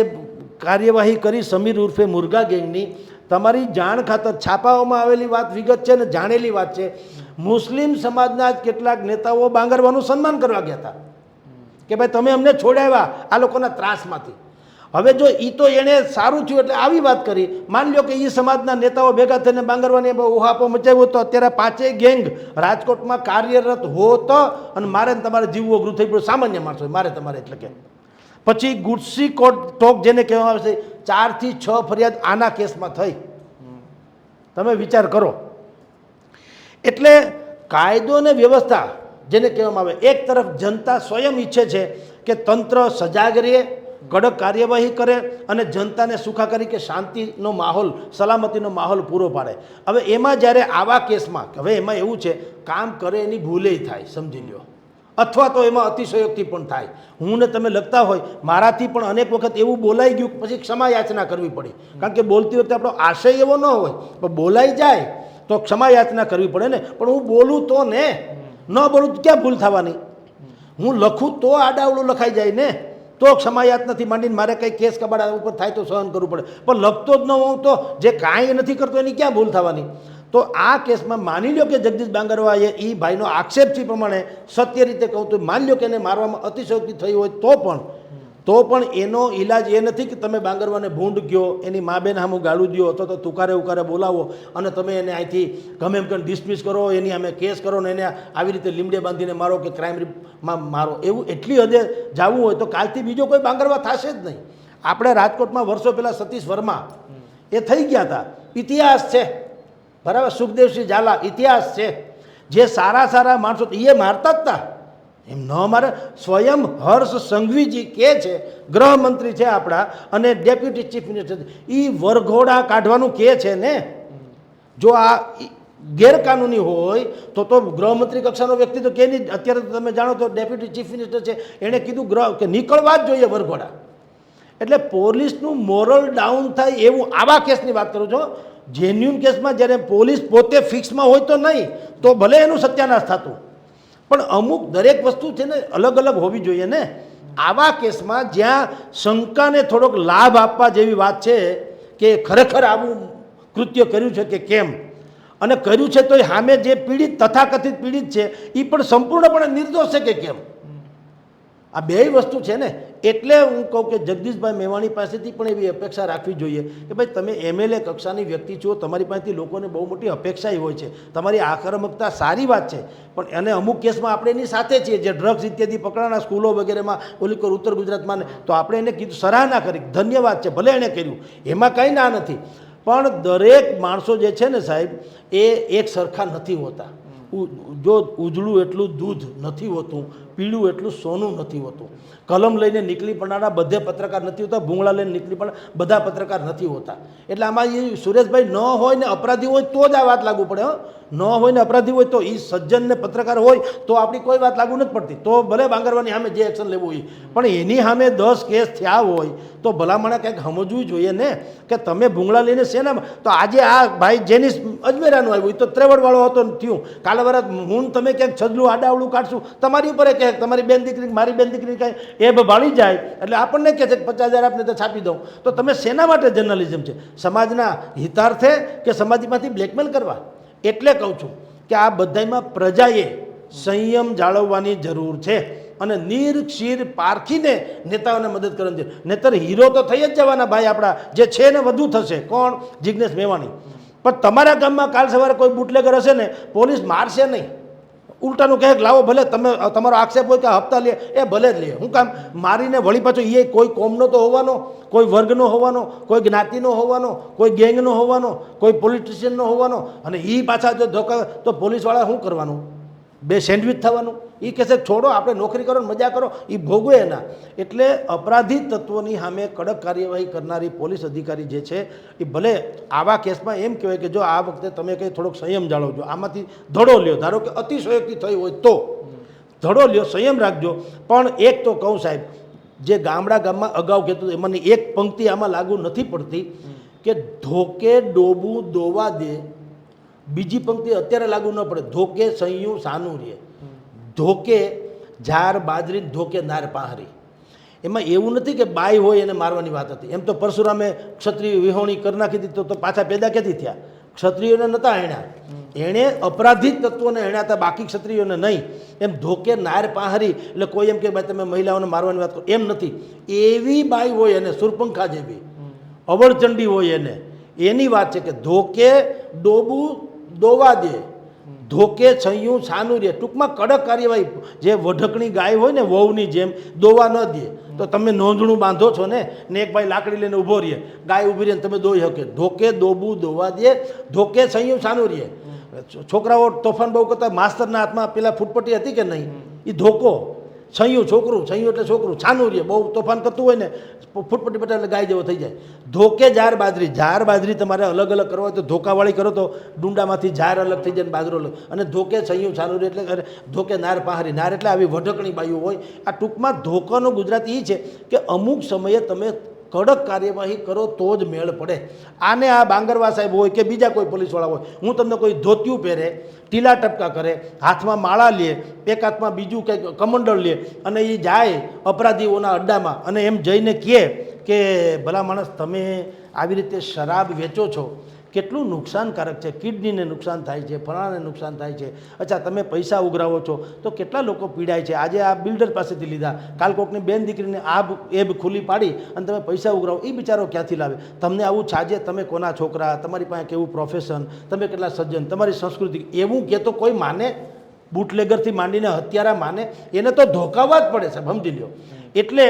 [SPEAKER 2] કાર્યવાહી કરી સમીર ઉર્ફે મુરઘા ગેંગની, તમારી જાણ ખાતર છાપાઓમાં આવેલી વાત વિગત છે ને જાણેલી વાત છે. મુસ્લિમ સમાજના જ કેટલાક નેતાઓ બાંગરવાનું સન્માન કરવા ગયા હતા કે ભાઈ તમે અમને છોડાવ્યા આ લોકોના ત્રાસમાંથી. હવે જો એ તો એણે સારું થયું એટલે આવી વાત કરી. માની લો કે એ સમાજના નેતાઓ ભેગા થઈને બાંગરવાની ઉહાપો મચાવ્યો તો અત્યારે 5 ગેંગ રાજકોટમાં કાર્યરત હોત અને મારે તમારે જીવવું અઘરું થઈ પડ્યું. સામાન્ય માણસો મારે તમારે એટલે કે પછી ગુડસી કોટ ટોક જેને કહેવામાં આવે છે, 4 થી 6 ફરિયાદ આના કેસમાં થઈ. તમે વિચાર કરો. એટલે કાયદો અને વ્યવસ્થા જેને કહેવામાં આવે, એક તરફ જનતા સ્વયં ઈચ્છે છે કે તંત્ર સજાગ રહે, કડક કાર્યવાહી કરે અને જનતાને સુખાકારી કે શાંતિનો માહોલ, સલામતીનો માહોલ પૂરો પાડે. હવે એમાં જ્યારે આવા કેસમાં, હવે એમાં એવું છે કામ કરે એની ભૂલે થાય, સમજી લ્યો, અથવા તો એમાં અતિશયોક્તિ પણ થાય. હું ને તમે લખતા હોય, મારાથી પણ અનેક વખત એવું બોલાઈ ગયું પછી ક્ષમા યાચના કરવી પડી. કારણ કે બોલતી વખતે આપણો આશય એવો ન હોય, પણ બોલાઈ જાય તો ક્ષમા યાચના કરવી પડે ને. પણ હું બોલું તો ને, ન બોલું તો ક્યાં ભૂલ થવાની? હું લખું તો આડાવડું લખાઈ જાય ને, તો ક્ષમા યાચનાથી માંડીને મારે કંઈ કેસ કબાડા ઉપર થાય તો સહન કરવું પડે. પણ લખતો જ ન હોઉં તો જે કાંઈ નથી કરતો એની ક્યાં ભૂલ થવાની? તો આ કેસમાં માની લો કે જગદીશ બાંગરવાએ એ ભાઈનો આક્ષેપ છે પ્રમાણે સત્ય રીતે કહું તો માની લો કે એને મારવામાં અતિશયોક્તિ થઈ હોય તો પણ એનો ઈલાજ એ નથી કે તમે બાંગરવાને ભૂંડ ગયો, એની મા બેન સામું ગાળું દો અથવા તો તુકારે ઉકારે બોલાવો અને તમે એને અહીંથી ગમે એમ કરીને ડિસમિસ કરો, એની અમે કેસ કરો ને એને આવી રીતે લીમડે બાંધીને મારો કે ક્રાઇમમાં મારો. એવું એટલી હદે જવું હોય તો કાલથી બીજો કોઈ બાંગરવા થશે જ નહીં. આપણે રાજકોટમાં વર્ષો પહેલાં સતીશ વર્મા એ થઈ ગયા હતા, ઇતિહાસ છે બરાબર. સુખદેવસિંહ ઝાલા ઇતિહાસ છે. જે સારા માણસો એ મારતા જ હતા, એમ ન મારે. સ્વયં હર્ષ સંઘવીજી કે છે, ગૃહમંત્રી છે આપણા અને ડેપ્યુટી ચીફ મિનિસ્ટર, એ વરઘોડા કાઢવાનું કે છે ને. જો આ ગેરકાનૂની હોય તો ગૃહમંત્રી કક્ષાનો વ્યક્તિ તો કે નહીં. અત્યારે તો તમે જાણો તો ડેપ્યુટી ચીફ મિનિસ્ટર છે, એણે કીધું કે નીકળવા જ જોઈએ વરઘોડા. એટલે પોલીસનું મોરલ ડાઉન થાય એવું આવા કેસની વાત કરું છું. જેન્યુન કેસમાં જ્યારે પોલીસ પોતે ફિક્સમાં હોય તો નહીં, તો ભલે એનું સત્યાનાશ થતું, પણ અમુક દરેક વસ્તુ છે ને અલગ અલગ હોવી જોઈએ ને. આવા કેસમાં જ્યાં શંકાને થોડોક લાભ આપવા જેવી વાત છે કે ખરેખર આવું કૃત્ય કર્યું છે કે કેમ, અને કર્યું છે તો સામે જે પીડિત તથાકથિત પીડિત છે એ પણ સંપૂર્ણપણે નિર્દોષ છે કે કેમ, આ બે વસ્તુ છે ને. એટલે હું કહું કે જગદીશભાઈ મેવાણી પાસેથી પણ એવી અપેક્ષા રાખવી જોઈએ કે ભાઈ તમે MLA કક્ષાની વ્યક્તિ છો, તમારી પાસેથી લોકોને બહુ મોટી અપેક્ષા હોય છે, તમારી આક્રમકતા સારી વાત છે, પણ અને અમુક કેસમાં આપણે એની સાથે છીએ જે ડ્રગ્સ ઇત્યાદિ પકડાના સ્કૂલો વગેરેમાં ઓલી કોઈ ઉત્તર ગુજરાતમાં ને, તો આપણે એને કીધું સરાહના કરી, ધન્યવાદ છે, ભલે એણે કર્યું, એમાં કંઈ ના નથી. પણ દરેક માણસો જે છે ને સાહેબ એ એક સરખા નથી હોતા. જો ઉજળું એટલું દૂધ નથી હોતું, પીળું એટલું સોનું નથી હોતું. કલમ લઈને નીકળી પડનારા બધે પત્રકાર નથી હોતા, ભૂંગળા લઈને નીકળી પડનાર બધા પત્રકાર નથી હોતા. એટલે આમાં એ સુરેશભાઈ ન હોય ને અપરાધી હોય તો જ આ વાત લાગુ પડે. ન હોય ને અપરાધી હોય તો એ સજ્જન ને પત્રકાર હોય તો આપણી કોઈ વાત લાગુ નથી પડતી, તો ભલે બાંગરવાની સામે જે એક્શન લેવું હોય, પણ એની સામે 10 કેસ થયા હોય તો ભલામણે કંઈક સમજવું જોઈએ ને કે તમે ભૂંગળા લઈને શેનામાં. તો આજે આ ભાઈ જેની અજમેરાનું આવ્યું તો ત્રેવડવાળો હતો ને થયું, કાલે વરસ હું તમે ક્યાંક છજલું આડાવડું કાઢશું તમારી ઉપર કહે તમારી બેન દીકરી મારી બેન દીકરી કાંઈ એ ભાળી જાય એટલે આપણને કહે છે કે 50,000 આપને તો છાપી દઉં. તો તમે શેના માટે જર્નલિઝમ છે? સમાજના હિતાર્થે કે સમાજમાંથી બ્લેકમેલ કરવા? એટલે કહું છું કે આ બધામાં પ્રજાએ સંયમ જાળવવાની જરૂર છે અને નિર્ક્ષીર પારખીને નેતાઓને મદદ કરવાની છે. નહીતર હીરો તો થઈ જ જવાના ભાઈ આપણા જે છે ને વધુ થશે. કોણ? જિજ્ઞેશ મેવાણી. પણ તમારા ગામમાં કાલ સવારે કોઈ બુટલેગર હશે ને પોલીસ મારશે નહીં, ઉલટાનું કહે લાવો ભલે તમે તમારો આક્ષેપ હોય કે હપ્તા લે એ ભલે જ લે. હું કામ મારીને વળી પાછો એ કોઈ કોમનો તો હોવાનો, કોઈ વર્ગનો હોવાનો, કોઈ જ્ઞાતિનો હોવાનો, કોઈ ગેંગનો હોવાનો, કોઈ પોલિટિશિયનનો હોવાનો, અને એ પાછા જો ધોકા તો પોલીસવાળા શું કરવાનું? બે સેન્ડવિચ થવાનું. એ કહેશે છોડો આપણે નોકરી કરો મજા કરો, એ ભોગવે એના. એટલે અપરાધી તત્વોની સામે કડક કાર્યવાહી કરનારી પોલીસ અધિકારી જે છે એ ભલે આવા કેસમાં એમ કહેવાય કે જો આ વખતે તમે કંઈ થોડોક સંયમ જાળવજો, આમાંથી ધડો લ્યો, ધારો કે અતિશયોક્તિ થઈ હોય તો ધડો લ્યો, સંયમ રાખજો. પણ એક તો કહું સાહેબ, જે ગામમાં અગાઉ કહેતું એમાંની એક પંક્તિ આમાં લાગુ નથી પડતી કે ધોકે ડોબું દોવા દે. બીજી પંક્તિ અત્યારે લાગુ ન પડે, ધોકે સૈયું સાનું રે, ધોકે ઝાર બાજરી, ધોકે નાર પાહરી. એમાં એવું નથી કે બાઈ હોય એને મારવાની વાત હતી. એમ તો પરશુરામે ક્ષત્રિય વિહોણી કરી નાખી હતી તો પાછા પેદા ક્યાંથી થયા? ક્ષત્રિયોને નહોતા હેણ્યા, એણે અપરાધી તત્વોને હેણ્યા હતા, બાકી ક્ષત્રિયોને નહીં. એમ ધોકે નાર પાહરી એટલે કોઈ એમ કે ભાઈ તમે મહિલાઓને મારવાની વાત કરો એમ નથી. એવી બાઈ હોય એને સુરપંખા જેવી અવળચંડી હોય એને, એની વાત છે કે ધોકે ડોબું દોવા દે, ધોકે છૈયું છાનું રે. ટૂંકમાં કડક કાર્યવાહી. જે વઢકણી ગાય હોય ને વહુની જેમ દોવા ન દે. તો તમે નોંધણું બાંધો છો ને એક ભાઈ લાકડી લઈને ઊભો રહીએ, ગાય ઊભી રહે તમે દોઈ શકે. ધોકે દોબું દોવા દે, ધોકે છૈયું છાનું રે. છોકરાઓ તોફાન બહુ કરતા, માસ્તરના હાથમાં પેલા ફૂટપટ્ટી હતી કે નહીં, એ ધોકો. છૈયું છોકરું, છૈયું એટલે છોકરું, છાનું રે. બહુ તોફાન કરતું હોય ને ફૂટપટ્ટી પટ્ટા એટલે ગાય જેવો થઈ જાય. ધોકે ઝાર બાજરી, ઝાર બાજરી તમારે અલગ અલગ કરવા હોય તો ધોકાવાળી કરો તો ડુંડામાંથી ઝાર અલગ થઈ જાય, બાજરો અલગ. અને ધોકે છૈયું છાનું રે એટલે ધોકે નાર પાહરી. નાર એટલે આવી વઢકણી બાઈઓ હોય. આ ટૂંકમાં ધોકાનો ગુજરાતી એ છે કે અમુક સમયે તમે કડક કાર્યવાહી કરો તો જ મેળ પડે. આને આ બાંગરવા સાહેબ હોય કે બીજા કોઈ પોલીસવાળા હોય, હું તમને કોઈ ધોતિયું પહેરે, ટીલા ટપકા કરે, હાથમાં માળા લે, એક હાથમાં બીજું કંઈક કમંડળ લે અને એ જાય અપરાધીઓના અડ્ડામાં અને એમ જઈને કહે કે ભલા માણસ તમે આવી રીતે શરાબ વેચો છો, કેટલું નુકસાનકારક છે, કિડનીને નુકસાન થાય છે, ફલાણાને નુકસાન થાય છે. અચ્છા તમે પૈસા ઉઘરાવો છો તો કેટલા લોકો પીડાય છે. આજે આ બિલ્ડર પાસેથી લીધા, કાલ કોકની બેન દીકરીને એબ ખુલ્લી પાડી અને તમે પૈસા ઉઘરાવો, એ બિચારો ક્યાંથી લાવે? તમને આવું છાજે તમે કોના છોકરા, તમારી પાસે કેવું પ્રોફેશન, તમે કેટલા સજ્જન, તમારી સંસ્કૃતિ, એવું કે તો કોઈ માને? બુટલેગરથી માંડીને હત્યારા માને? એને તો ધોકાવવા જ પડે છે, સમજી લ્યો. એટલે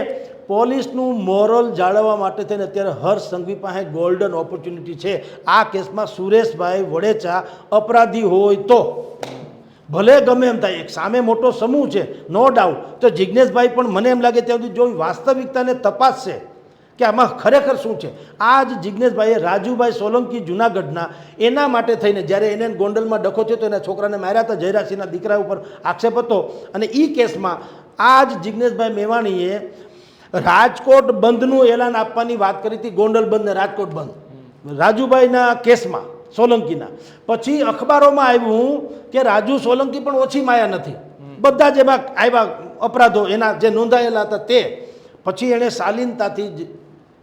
[SPEAKER 2] પોલીસનું મોરલ જાળવવા માટે થઈને અત્યારે હર્ષ સંઘવી પાસે ગોલ્ડન ઓપોર્ચ્યુનિટી છે. આ કેસમાં સુરેશભાઈ વડેચા અપરાધી હોય તો ભલે ગમે એમ થાય, એક સામે મોટો સમૂહ છે નો ડાઉટ, તો જિજ્ઞેશભાઈ પણ મને એમ લાગે ત્યાં સુધી જો વાસ્તવિકતાને તપાસશે કે આમાં ખરેખર શું છે. આ જ જિજ્ઞેશભાઈએ રાજુભાઈ સોલંકી જૂનાગઢના એના માટે થઈને જ્યારે એને ગોંડલમાં ડખો થયો તો એના છોકરાને માર્યા હતા, જયરાજસિંહના દીકરા ઉપર આક્ષેપ હતો, અને એ કેસમાં આ જ જિજ્ઞેશભાઈ મેવાણીએ રાજકોટ બંધનું એલાન આપવાની વાત કરી હતી, ગોંડલ બંધ ને રાજકોટ બંધ, રાજુભાઈના કેસમાં સોલંકીના. પછી અખબારોમાં આવ્યું કે રાજુ સોલંકી પણ ઓછી માયા નથી, બધા જ એમાં આવ્યા અપરાધો એના જે નોંધાયેલા હતા તે. પછી એણે શાલીનતાથી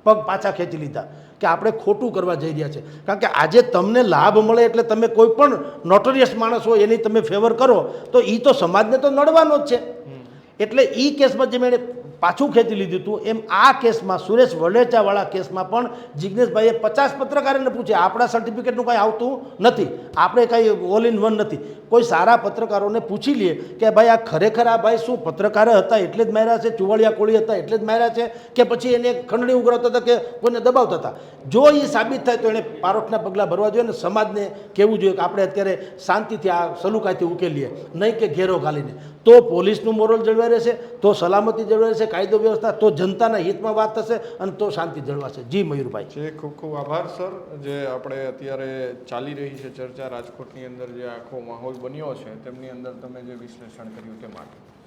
[SPEAKER 2] પગ પાછા ખેંચી લીધા કે આપણે ખોટું કરવા જઈ રહ્યા છે. કારણ કે આજે તમને લાભ મળે એટલે તમે કોઈ પણ નોટોરિયસ માણસ હોય એની તમે ફેવર કરો તો એ તો સમાજને તો નડવાનો જ છે. એટલે એ કેસમાં જેમ એણે પાછું ખેંચી લીધું હતું એમ આ કેસમાં સુરેશ વડેચાવાળા કેસમાં પણ જિજ્ઞેશભાઈએ 50 પત્રકારોને પૂછ્યા. આપણા સર્ટિફિકેટનું કાંઈ આવતું નથી, આપણે કાંઈ ઓલ ઇન વન નથી. કોઈ સારા પત્રકારોને પૂછી લઈએ કે ભાઈ આ ખરેખર આ ભાઈ શું પત્રકાર હતા એટલે જ માર્યા છે, ચુવાડિયા કોળી હતા એટલે જ માર્યા છે, કે પછી એને ખંડણી ઉઘરાવતા હતા કે કોઈને દબાવતા હતા? જો એ સાબિત થાય તો એને પારોઠના પગલાં ભરવા જોઈએ અને સમાજને કહેવું જોઈએ કે આપણે અત્યારે શાંતિથી આ સલુકાઈથી ઉકેલીએ, નહીં કે ઘેરો ઘાલીને. તો પોલીસનું મોરલ જળવાઈ રહેશે, તો સલામતી જળવાઈ રહેશે, કાયદો વ્યવસ્થા, તો જનતાના હિતમાં વાત થશે અને તો શાંતિ જળવાશે. જી મયુરભાઈ.
[SPEAKER 1] જે ખૂબ ખૂબ આભાર સર. જે આપણે અત્યારે ચાલી રહી છે ચર્ચા રાજકોટની અંદર જે આખો માહોલ બન્યો છે તેમની અંદર તમે જે વિશ્લેષણ કર્યું તે માટે.